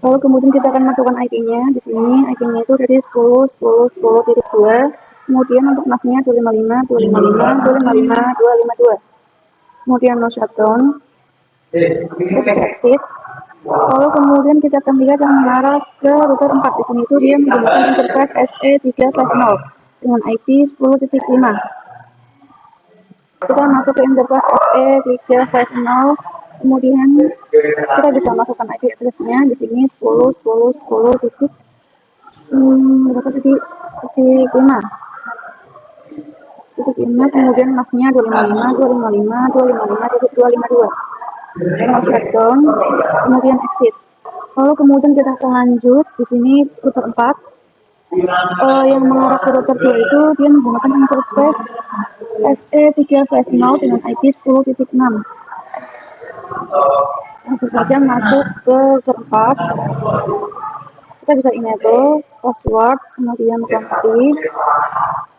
S2: Lalu kemudian kita akan masukkan IP-nya. Di sini IP-nya itu dari 10.10.10.2. Kemudian untuk masnya 255.255.252. Kemudian no shutdown. Kita exit. Lalu kemudian kita akan lihat yang mengarah ke router 4. Di sini itu dia menggunakan interface SE3/0 dengan IP 10.5. Kita masuk ke interface SE3/0. Kemudian kita bisa masukkan IP address-nya. Di sini 10.10.10. Berapa titik 5. Kemudian masnya 255.255.252. Shutdown, kemudian exit. Lalu kemudian kita akan lanjut. Di sini router 4. Yang mengarah ke router 2 itu dia menggunakan interface SE3/0 dengan IP 10.6. Langsung saja masuk ke router 4. Kita bisa enable password, kemudian kunci.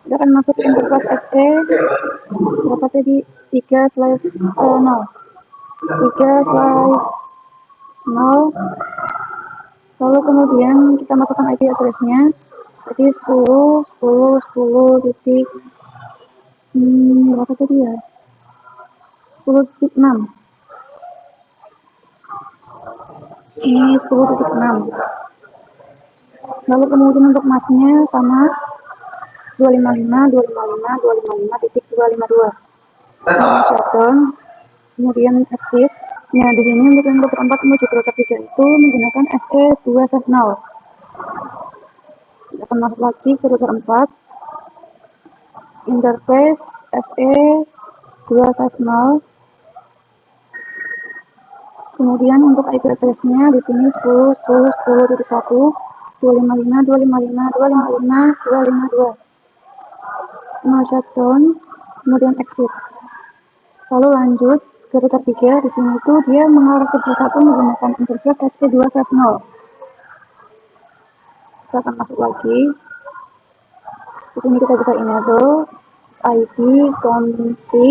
S2: Kita akan masuk ke interface SE berapa tadi 3/0. 3/0. Lalu kemudian kita masukkan IP address-nya. Jadi 10.10.10 titik berapa tadi ya? 10.6. Ini 10.6. Lalu kemudian untuk masnya sama 255.255.252. Shutdown, kemudian exit. Nah, di sini untuk yang router 4 menuju ke router 3 itu menggunakan SE2/0. Kita akan masuk lagi ke router 4. Interface SE2/0. Kemudian untuk IP address-nya di sini 10.10.10.1, 255.255.255.252. no shutdown, kemudian exit. Lalu lanjut ke router 3, di sini tuh dia mengarah ke router 1 menggunakan interface SE2/0. Kita akan masuk lagi. Di sini kita bisa enable ID, confi,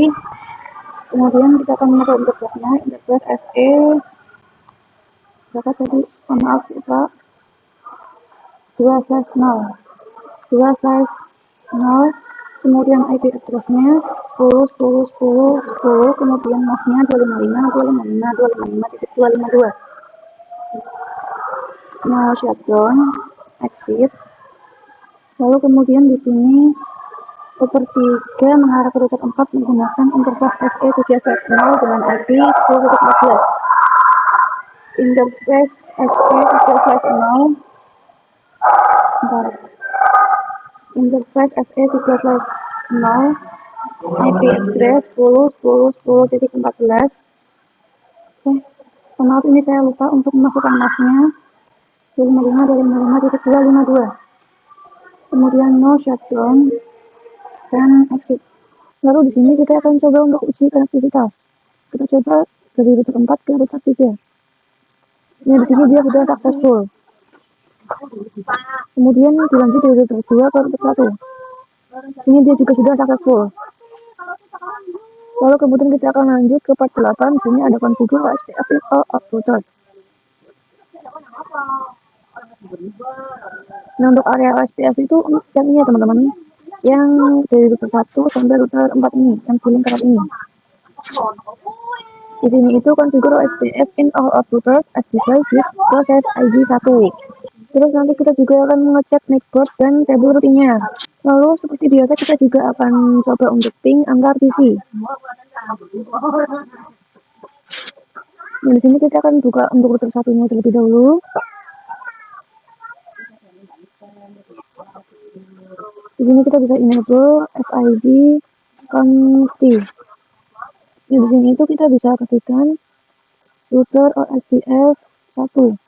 S2: kemudian kita akan masuk interface-nya, interface SE berapa tadi? Maaf lupa. 2/0, 2/0, kemudian IP address-nya 10, 10, 10, 10, kemudian masnya 255, 255, 255.252. Nah, shutdown, exit. Lalu kemudian di sini router 3 mengarah ke router 4 menggunakan interface SE3/0 dengan IP 10.14. Interface SE3/0, interface SE3/0, IP address 10, 10, 10.14. Maaf ini saya lupa untuk memasukkan masnya 255, 255.252. Kemudian no shutdown dan exit. Lalu di sini kita akan coba untuk uji konektivitas. Kita coba dari router 4 ke router 3. Nah, di sini dia sudah successful. Kemudian dilanjut dari router 2 ke router 1. Di sini dia juga sudah successful. Lalu kemudian kita akan lanjut ke part 8. Di sini ada configure OSPF in all routers. Nah, untuk area OSPF itu yang ini ya teman-teman, yang dari router 1 sampai router 4 ini, yang kuning kerat ini. Di sini itu configure OSPF in all routers as device with process ID 1. Terus nanti kita juga akan mengecek netboard dan table routingnya. Lalu seperti biasa kita juga akan coba untuk ping antar PC. Nah, di sini kita akan buka untuk router satunya terlebih dahulu. Di sini kita bisa enable SID confi. Nah, di sini itu kita bisa ketikkan router OSPF 1.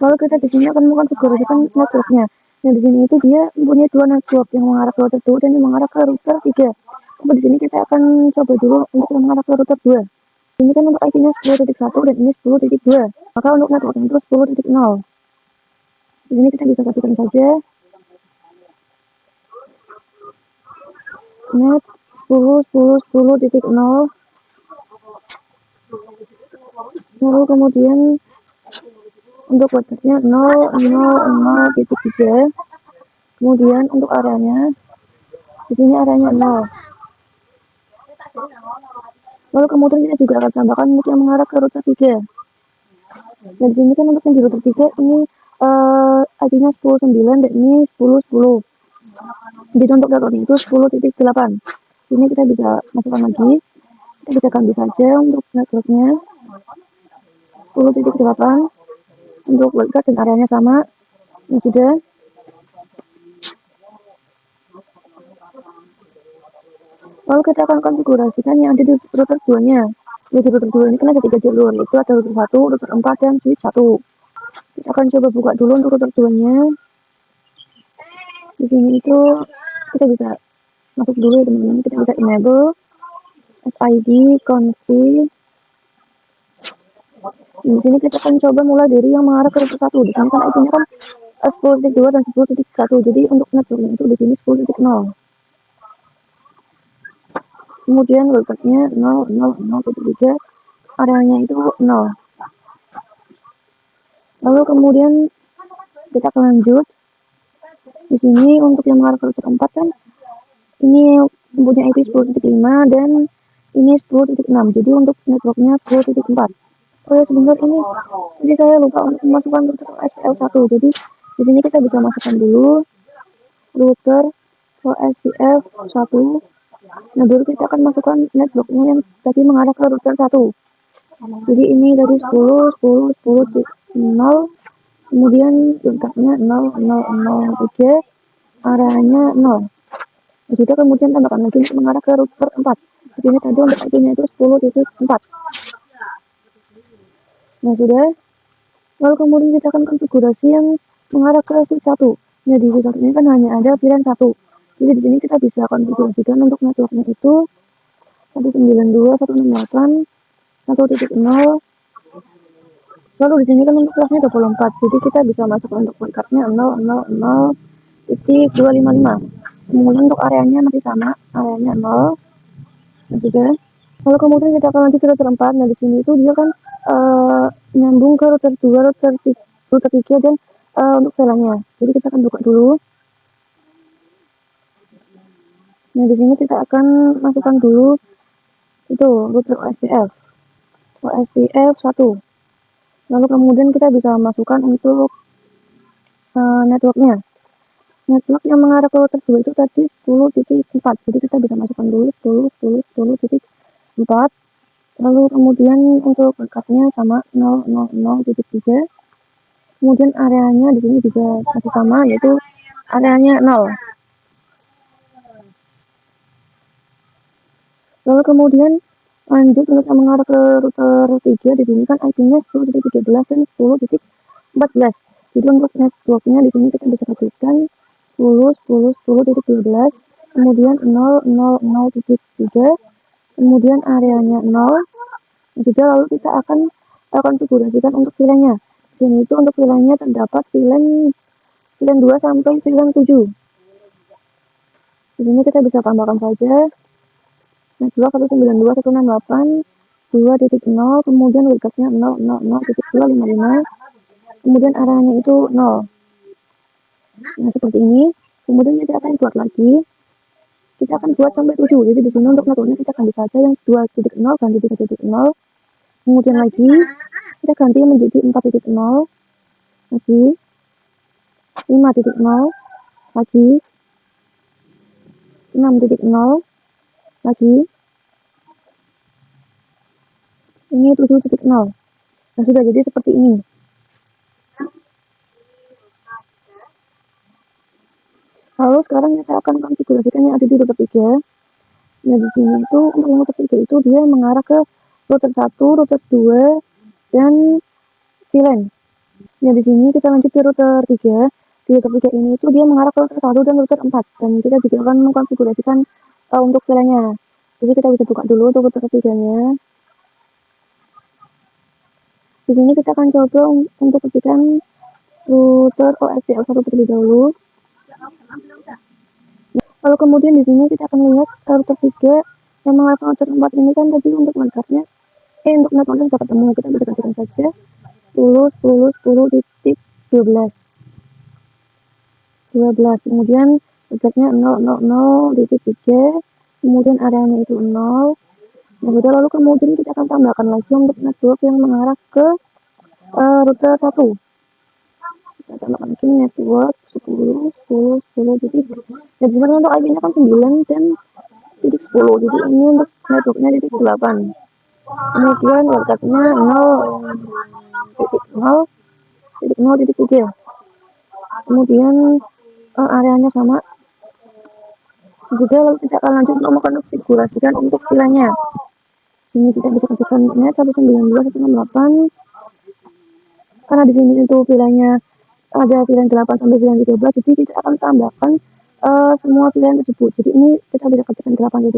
S2: Lalu kita di sini akan mengkonfigurasikan networknya. Nah, di sini itu dia mempunyai dua network, yang mengarah ke router 2 dan yang mengarah ke router 3. Tapi di sini kita akan coba dulu untuk yang mengarah ke router 2. Ini kan untuk IP-nya 10.1 dan ini 10.2. Maka untuk networknya itu 10.0. Di sini kita bisa ketikkan saja net 10, 10, 10.0. Lalu kemudian untuk batasnya 0.0.0.3. Kemudian untuk areanya, di sini areanya 0. Lalu kemudian kita juga akan tambahkan untuk yang mengarah ke router 3. Dan di sini kan untuk yang di router 3 ini IP-nya 10.9 dan ini 10.10. Jadi untuk networknya itu 10.8. Ini kita bisa masukkan lagi. Kita bisa ganti saja untuk networknya 10.8. Untuk wildcard dan areanya sama. Nah, sudah. Lalu kita akan konfigurasikan yang ada di router 2-nya. Di router 2 ini kan ada 3 jalur, yaitu ada router 1, router 4, dan switch 1. Kita akan coba buka dulu untuk router 2-nya. Di sini itu kita bisa masuk dulu ya teman-teman. Kita bisa enable SID confi. Di sini kita akan coba mulai dari yang mengarah ke router 1. Di sini kan IP-nya kan 10.2 dan 10.1. Jadi untuk networknya itu di sini 10.0. Kemudian wildcard-nya 0.0.0.3, areanya itu 0. Lalu kemudian kita akan lanjut. Di sini untuk yang mengarah ke router 4 kan ini mempunyai IP 10.5 dan ini 10.6. Jadi untuk networknya 10.4. Oh ya, sebentar ini. Jadi saya lupa untuk memasukkan router OSPF 1. Jadi di sini kita bisa masukkan dulu router OSPF 1. Nah, baru kita akan masukkan networknya yang tadi mengarah ke router 1. Jadi ini dari 10, 10, 10, 0. Kemudian wildcard-nya 0.0.0.3, areanya 0. Sudah, kemudian tambahkan lagi untuk mengarah ke router 4. Di sini tadi untuk IP-nya itu 10.4. Nah, sudah. Lalu kemudian kita akan konfigurasi yang mengarah ke switch 1. Nah, di switch 1 ini kan hanya ada pilihan 1. Jadi di sini kita bisa konfigurasikan untuk networknya itu 192.168.1.0. Lalu di sini kan untuk kelasnya 24, jadi kita bisa masuk untuk wildcardnya 000.255. Kemudian untuk areanya masih sama, areanya 0 dan juga. Lalu kemudian kita akan lanjut ke router 4. Nah di sini itu dia kan nyambung ke router 2, router 3 dan untuk VLAN-nya. Jadi kita akan buka dulu. Nah di sini kita akan masukkan dulu itu router OSPF 1. Lalu kemudian kita bisa masukkan untuk networknya. Network yang mengarah ke router 2 itu tadi 10.4. Jadi kita bisa masukkan dulu 10.4. Lalu kemudian untuk wildcardnya sama 000.3. Kemudian areanya di sini juga masih sama, yaitu areanya 0. Lalu kemudian lanjut untuk yang mengarah ke router 3, di sini kan IP-nya 10.13 dan 10.14. Jadi untuk networknya di sini kita bisa ketikkan 10.10.10.12, kemudian 000.3, kemudian areanya 0. Juga lalu kita akan konfigurasikan untuk VLAN-nya. Di sini itu untuk VLAN-nya terdapat VLAN 2 sampai VLAN 7. Di sini kita bisa tambahkan saja network 192.168.2.0, kemudian wildcardnya 000.255, kemudian areanya itu 0. Nah seperti ini. Kemudian kita akan buat lagi, kita akan buat sampai 7. Jadi di sini untuk networknya kita ganti saja yang 2.0 ganti 3.0, kemudian lagi kita ganti menjadi 4.0, lagi 5.0, lagi 6.0, lagi ini 7.0. Nah sudah jadi seperti ini. Lalu sekarang kita akan konfigurasikan yang ada di router 3. Nah di sini itu untuk router 3 itu dia mengarah ke router 1, router 2 dan VLAN. Nah di sini kita lanjut ke router 3. Di router 3 ini itu dia mengarah ke router 1 dan router 4, dan kita juga akan mengkonfigurasikan untuk VLAN-nya. Jadi kita bisa buka dulu untuk router 3-nya. Di sini kita akan coba untuk ketikkan router OSPF 1 terlebih dahulu. Lalu kemudian di sini kita akan lihat router 3 yang mengarah ke router 4 ini kan tadi untuk wildcardnya untuk networknya sudah ketemu. Kita bisa ketikkan saja 10.10.10.12, kemudian wildcardnya 000.3, kemudian areanya itu 0. Nah sudah, lalu kemudian kita akan tambahkan lagi untuk network yang mengarah ke router 1. Kita tambahkan lagi network 10. Jadi sebenarnya untuk IP-nya kan 9 dan titik 10. Jadi ini untuk networknya titik 8. Kemudian wildcardnya 0.0.0.3. Kemudian areanya sama. Juga lalu kita akan lanjut untuk mengkonfigurasikan untuk VLAN-nya. Ini kita bisa ketikkan net 192.168. Karena di sini itu VLAN-nya ada VLAN 8 sampai VLAN 13, jadi kita akan tambahkan semua VLAN tersebut. Jadi ini kita bisa ketikkan 8.0.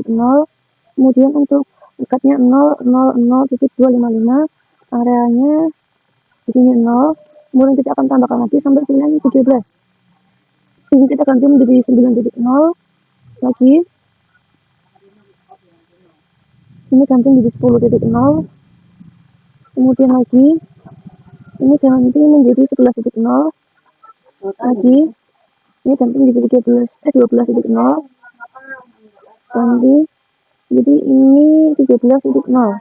S2: Kemudian untuk dekatnya 000.255, areanya di sini 0. Kemudian kita akan tambahkan lagi sampai VLAN 13. Ini kita ganti menjadi 9.0 lagi. Ini ganti menjadi 10.0. Kemudian lagi ini ganti menjadi 11.0 lagi. Ini ganti menjadi 12.0 ganti. Jadi ini 13.0. Nah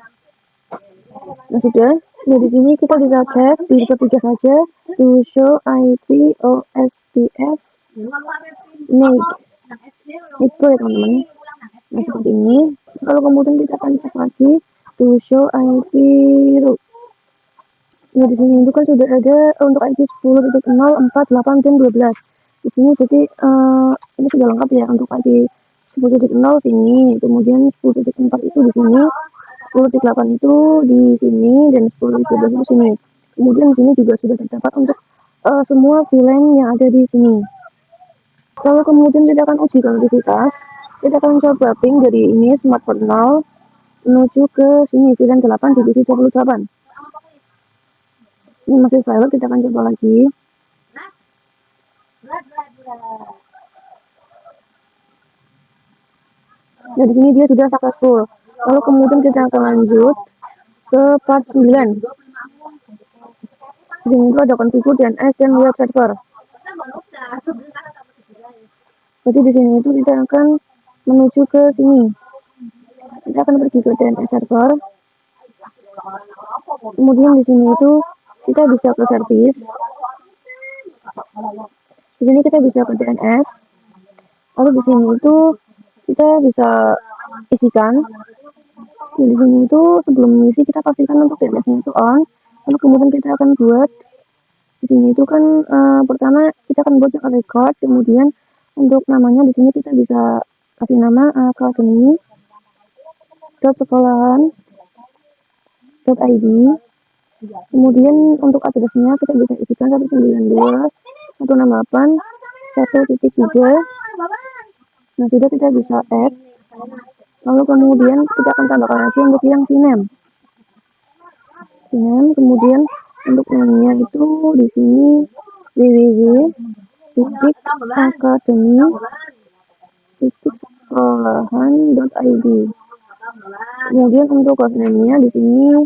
S2: sudah. Nah di sini kita bisa cek di router 3 saja to show IP OSPF NIC ya teman-teman. Nah seperti ini. Kalau kemudian kita akan cek lagi to show IP root. Nah di sini itu kan sudah ada untuk IP 10.0, 4, 8 dan 12. Di sini berarti ini sudah lengkap ya untuk IP 10.0 sini, kemudian 10.4 itu di sini, 10.8 itu di sini, dan 10.13 itu sini. Kemudian di sini juga sudah terdapat untuk semua VLAN yang ada di sini. Lalu kemudian kita akan uji konektivitas. Kita akan coba ping dari ini smartphone 0 menuju ke sini VLAN 8 divisi 28. Ini masih valid, kita akan coba lagi. Nah, di sini dia sudah successful. Lalu kemudian kita akan lanjut ke part 9. Di sini itu ada konfigur DNS dan web server. Jadi di sini itu kita akan menuju ke sini. Kita akan pergi ke DNS server. Kemudian di sini itu kita bisa ke service. Di sini kita bisa ke DNS. Lalu di sini itu kita bisa isikan. Nah, di sini itu sebelum mengisi kita pastikan untuk DNS-nya itu on. Lalu kemudian kita akan buat di sini itu kan pertama kita akan buat record, kemudian untuk namanya di sini kita bisa kasih nama academy.sekolahan.id. Kemudian untuk addressnya kita bisa isikan 192.168.1.3. Nah, sudah kita bisa add. Lalu kemudian kita akan tambahkan lagi untuk yang sinem. Kemudian untuk namanya itu di sini www.academy.sekolahan.id. Kemudian untuk hostname-nya di sini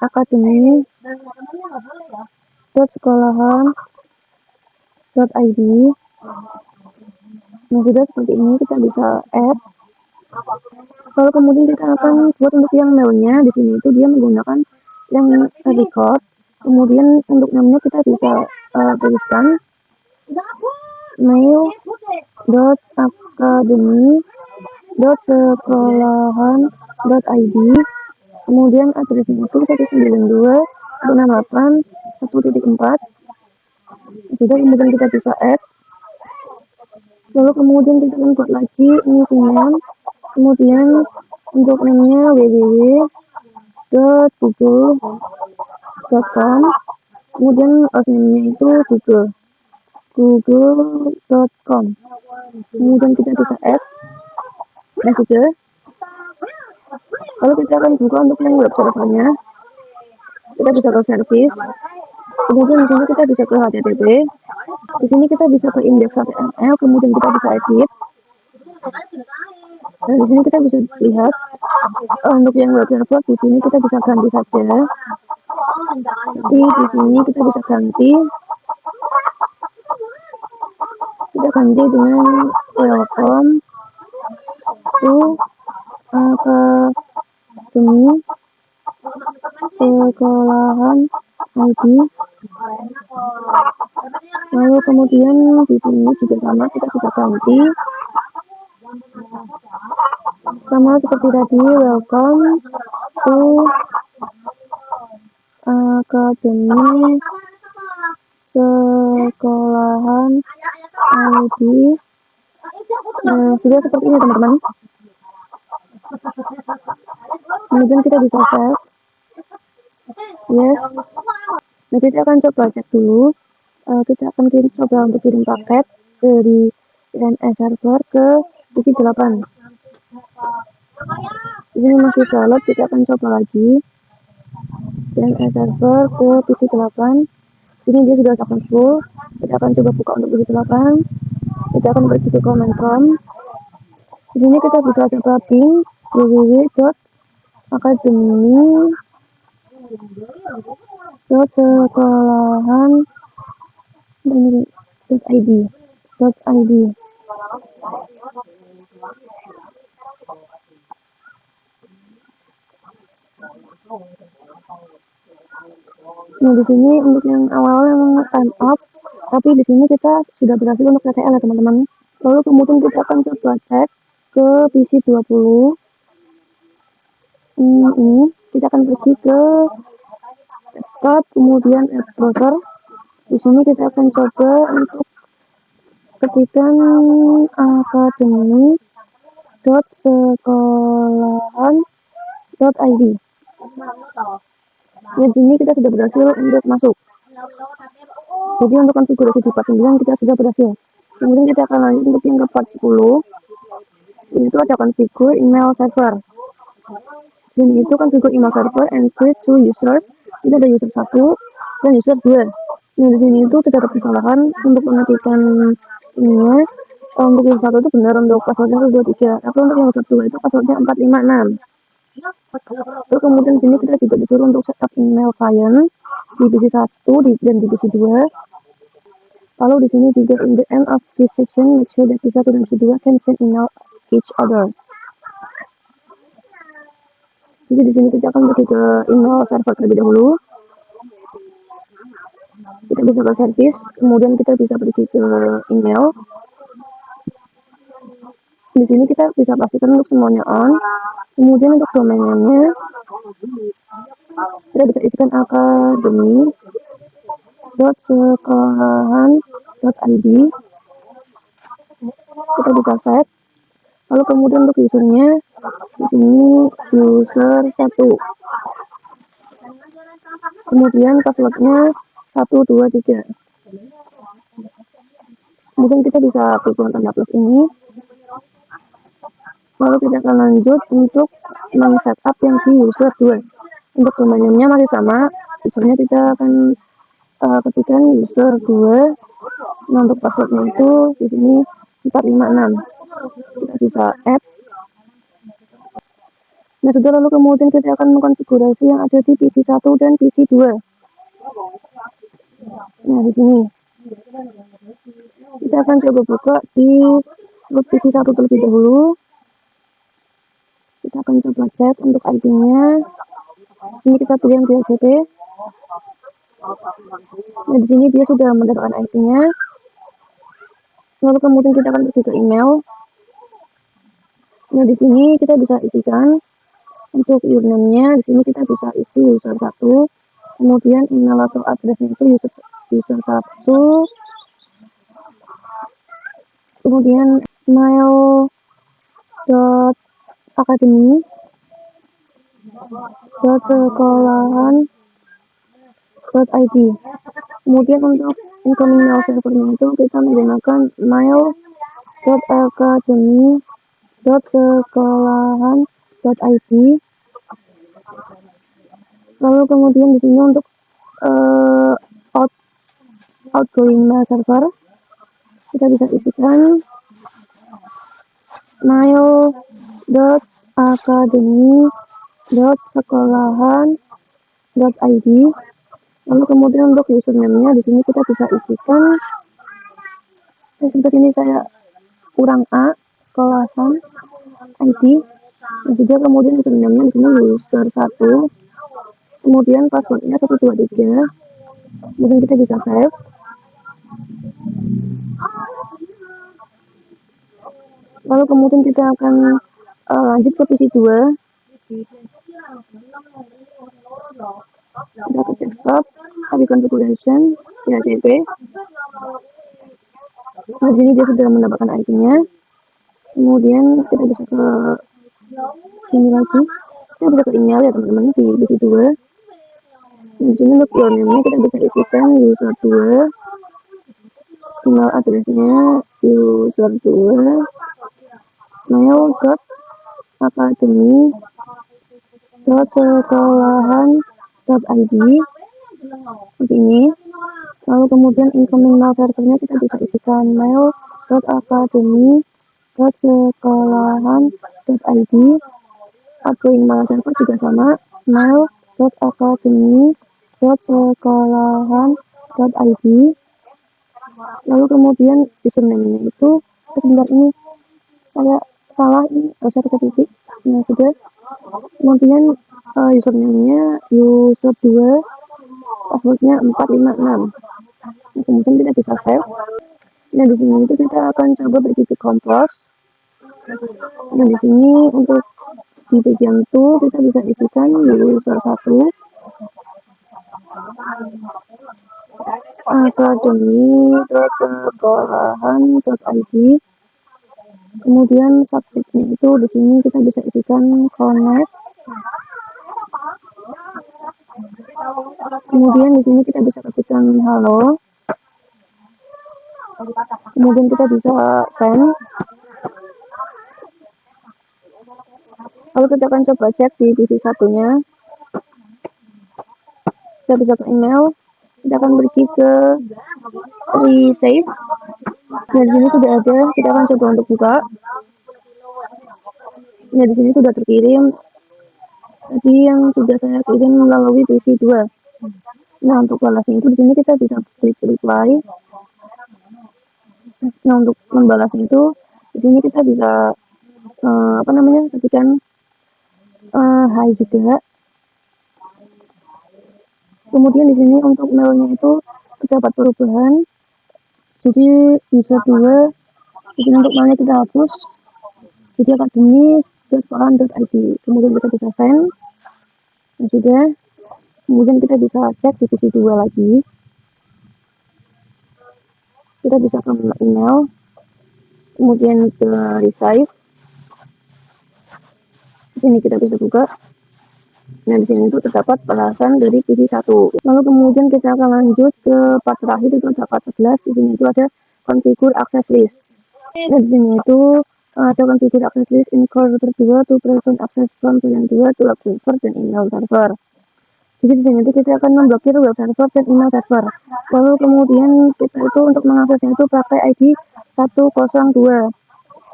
S2: academy.sekolahan.id. Nah, sudah seperti ini kita bisa add. Lalu kemudian kita akan buat untuk yang mailnya. Di sini itu dia menggunakan yang record. Kemudian untuk namanya kita bisa tuliskan mail.academy.sekolahan.id. Kemudian addressnya itu 192.168.1.4. Sudah, kemudian kita bisa add. Lalu kemudian kita akan buat lagi ini sinem. Kemudian untuk namanya www.google.com. Kemudian hostname-nya itu google.com. Kemudian kita bisa add. Nah, sudah. Lalu kita akan buka untuk yang web servernya. Kita bisa ke service. Kemudian di sini kita bisa ke HTTP. Di sini kita bisa ke index.html. Kemudian kita bisa edit. Dan di sini kita bisa lihat untuk yang web server di sini kita bisa ganti saja. Jadi di sini kita bisa ganti. Kita ganti dengan welcome to academy sekolahan ID. Lalu kemudian di sini juga sama, kita bisa ganti sama seperti tadi, welcome to academy sekolahan ID. Nah, sudah seperti ini teman-teman. Kemudian kita bisa save. Yes. Nah, kita akan coba cek dulu. Kita akan coba untuk kirim paket dari DNS server ke PC 8. Ini masih valid, kita akan coba lagi DNS server ke PC 8. Sini dia sudah successful. Kita akan coba buka untuk PC 8. Kita akan pergi ke command prompt. Di sini kita bisa coba ping www.academy.sekolahan.id. Nah, di sini untuk yang awal memang time up, tapi di sini kita sudah berhasil untuk TTL ya teman-teman. Lalu kemudian kita akan coba cek ke PC 20. Ini kita akan pergi ke desktop, kemudian app browser. Di sini kita akan coba untuk ketikkan academy.sekolahan.id. Di sini kita sudah berhasil untuk masuk. Jadi untuk konfigurasi di part 9 kita sudah berhasil. Kemudian kita akan lanjut untuk yang ke part 10. Ini tuh ada configure email server. Dan itu configure email server and create two users. Ini ada user 1 dan user 2. Nah, di sini itu terdapat kesalahan untuk mengetikkan ininya. Untuk yang satu itu benar untuk passwordnya 123, tapi untuk yang satu itu passwordnya 456. Terus kemudian sini kita juga disuruh untuk setup email client di PC 1 dan di PC 2. Lalu di sini juga in the end of this section, make sure that PC 1 dan PC 2 can send email each other. Jadi di sini kita akan pergi ke email server terlebih dahulu. Kita bisa ke service, kemudian kita bisa pergi ke email. Di sini kita bisa pastikan untuk semuanya on. Kemudian untuk domain name-nya kita bisa isikan academy.sekolahan.id. Kita bisa set. Lalu kemudian untuk usernya di sini user 1. Kemudian passwordnya 123. Kemudian kita bisa klik tanda plus ini. Lalu kita akan lanjut untuk men-setup yang di user 2. Untuk domain name-nya masih sama. Usernya kita akan ketikkan user 2. Nah, untuk passwordnya itu di sini 456. Kita bisa add. Nah, sudah, lalu kemudian kita akan mengkonfigurasi yang ada di PC 1 dan PC 2. Nah, di sini kita akan coba buka di PC 1 terlebih dahulu. Kita akan coba cek untuk IP-nya. Ini kita pilih yang DHCP. Nah, di sini dia sudah mendapatkan IP-nya. Lalu kemudian kita akan pergi ke email. Nah, di sini kita bisa isikan untuk username-nya. Di sini kita bisa isi user 1. Kemudian email atau addressnya itu user 1. Kemudian mail.academy.sekolahan.id. Kemudian untuk incoming mail servernya itu kita menggunakan mail.academy.sekolahan.id. Lalu kemudian di sini untuk outgoing mail server kita bisa isikan mail.academy.sekolahan.id. Lalu kemudian untuk username-nya di sini kita bisa isikan. Sebentar, ini saya kurang sekolahan ID. Dan juga kemudian username-nya di sini user 1. Kemudian passwordnya 123. Kemudian kita bisa save. Lalu kemudian kita akan lanjut ke PC 2. Kita ke desktop, cari configuration, DHCP. Nah, di sini dia sudah mendapatkan IP-nya. Kemudian kita bisa ke sini lagi. Kita bisa ke email ya teman-teman di PC 2. Di sini untuk username-nya kita bisa isikan user 2. Email address-nya user 2. mail.academy.sekolahan.id seperti ini. Lalu kemudian incoming mail servernya kita bisa isikan mail.academy.sekolahan.id. Outgoing mail server juga sama, mail.academy.sekolahan.id. Lalu kemudian username-nya itu sebentar, ini saya salah, ini harus ada titik. Nah, sudah. Kemudian username-nya user 2, passwordnya 456. Nah, kemudian kita bisa save. Nah, di sini itu kita akan coba pergi ke compose. Nah, di sini untuk di bagian itu kita bisa isikan user 1, academy.sekolahan.id. Kemudian subjeknya itu di sini kita bisa isikan connect. Kemudian di sini kita bisa ketikkan halo. Kemudian kita bisa send. Lalu kita akan coba cek di PC satunya. Kita bisa ke email. Kita akan pergi ke resave. Nah, di sini sudah ada. Kita akan coba untuk buka. Nah, di sini sudah terkirim. Tadi yang sudah saya kirim melalui PC 2. Nah, untuk balasnya itu di sini kita bisa klik reply. Nah, untuk membalasnya itu di sini kita bisa ketikkan hai juga. Kemudian di sini untuk mailnya itu terdapat perubahan. Jadi bisa 2. Di sini untuk mailnya kita hapus. Jadi akademis.sekolah.id. Kemudian kita bisa send. Nah, sudah. Kemudian kita bisa cek di PC 2 lagi. Kita bisa ke email. Kemudian ke resave. Di sini kita bisa buka. Nah, di sini itu terdapat balasan dari PC 1. Lalu kemudian kita akan lanjut ke part terakhir, itu ada part 11. Di sini itu ada configure access list. Nah, di sini itu ada configure access list in core router 2 to prevent access from VLAN 2 to web server dan email server. Jadi di sini itu kita akan memblokir web server dan email server. Lalu kemudian kita itu untuk mengaksesnya itu pakai ID 102.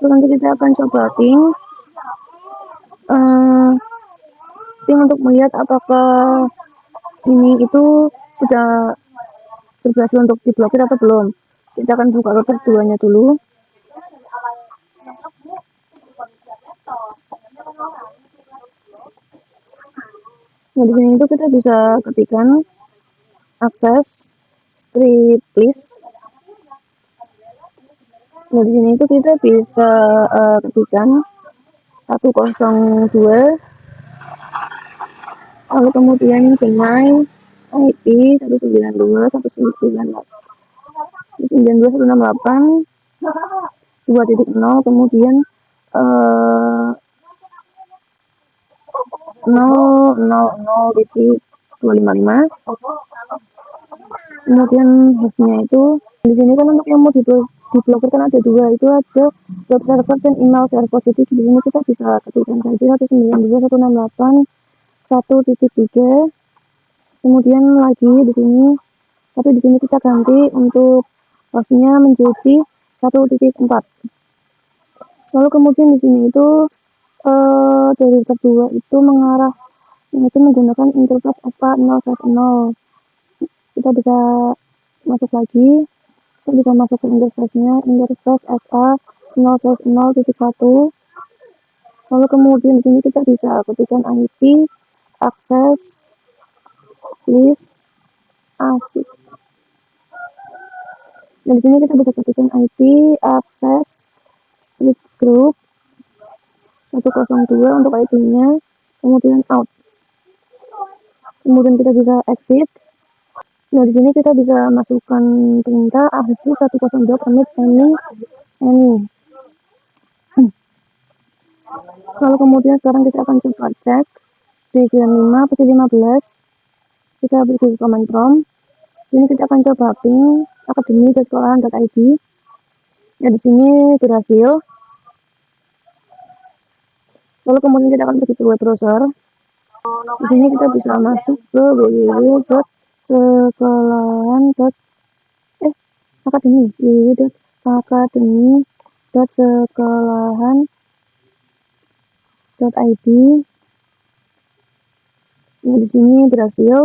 S2: Terus nanti kita akan coba ping. Ping untuk melihat apakah ini itu sudah berhasil untuk diblokir atau belum. Kita akan buka router 2-nya dulu. Nah, di sini itu kita bisa ketikkan akses strip list. Nah, di sini itu kita bisa ketikkan 102. Lalu kemudian dengan IP 192.168.2.0, kemudian 000.255. Kemudian hostnya itu di sini kan untuk yang mau diblokir kan ada 2, itu ada web server dan email server. Jadi di sini kita bisa ketikkan saja 192.168.1.3. kemudian lagi di sini, tapi di sini kita ganti untuk hostnya menjadi 1.4. lalu kemudian di sini itu dari router 2 itu mengarah itu menggunakan interface FA 0/0. Kita bisa masuk lagi, kita bisa masuk ke interface-nya, interface FA 0/0.1. lalu kemudian di sini kita bisa ketikkan IP akses list asik. Dan di sini kita bisa ketikkan IP akses strip group 102 untuk IP-nya, kemudian out. Kemudian kita bisa exit. Nah, di sini kita bisa masukkan perintah akses 102 permit any. Lalu kemudian sekarang kita akan coba cek di bulan 5 PC 15. Kita pergi ke command prompt. Ini kita akan coba ping akademi.sekolahan.id. Nah, di sini berhasil. Lalu kemudian kita akan pergi ke web browser. Di sini kita bisa masuk ke www.akademi.sekolahan.id. Nah, di sini berhasil.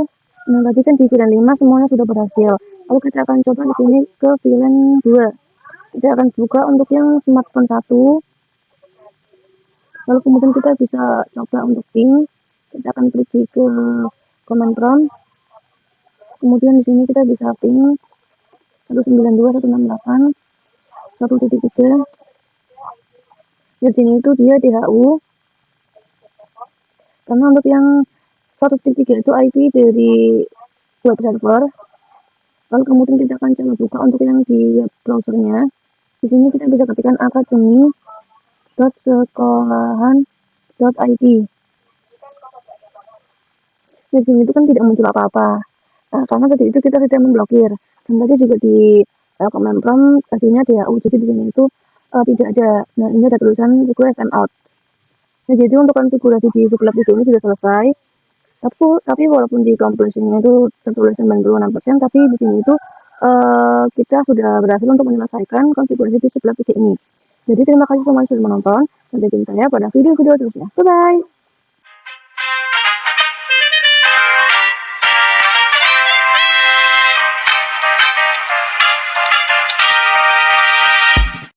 S2: Nah, tadi kan di VLAN 5 semuanya sudah berhasil. Lalu kita akan coba di sini ke VLAN 2. Kita akan buka untuk yang smartphone 1. Lalu kemudian kita bisa coba untuk ping. Kita akan pergi ke command prompt. Kemudian di sini kita bisa ping 192.168.1.3. Di sini itu dia DHU. Karena untuk yang 1.3 itu IP dari web server. Lalu kemudian kita akan coba buka untuk yang di web browsernya. Di sini kita bisa ketikkan akademi.sekolahan.id. Di sini itu kan tidak muncul apa-apa. Karena tadi itu kita tidak memblokir. Dan tadi juga di command prompt hasilnya DAU. Jadi di sini itu tidak ada. Nah, ini ada tulisan request timeout. Nah, jadi untuk konfigurasi di Sublab 3 ini sudah selesai. Tapi walaupun di completion-nya itu tertulis 96%, tapi di sini itu kita sudah berhasil untuk menyelesaikan konfigurasi di Sublab 3 ini. Jadi terima kasih semuanya sudah menonton. Sampai jumpa saya pada video-video terusnya. Bye-bye.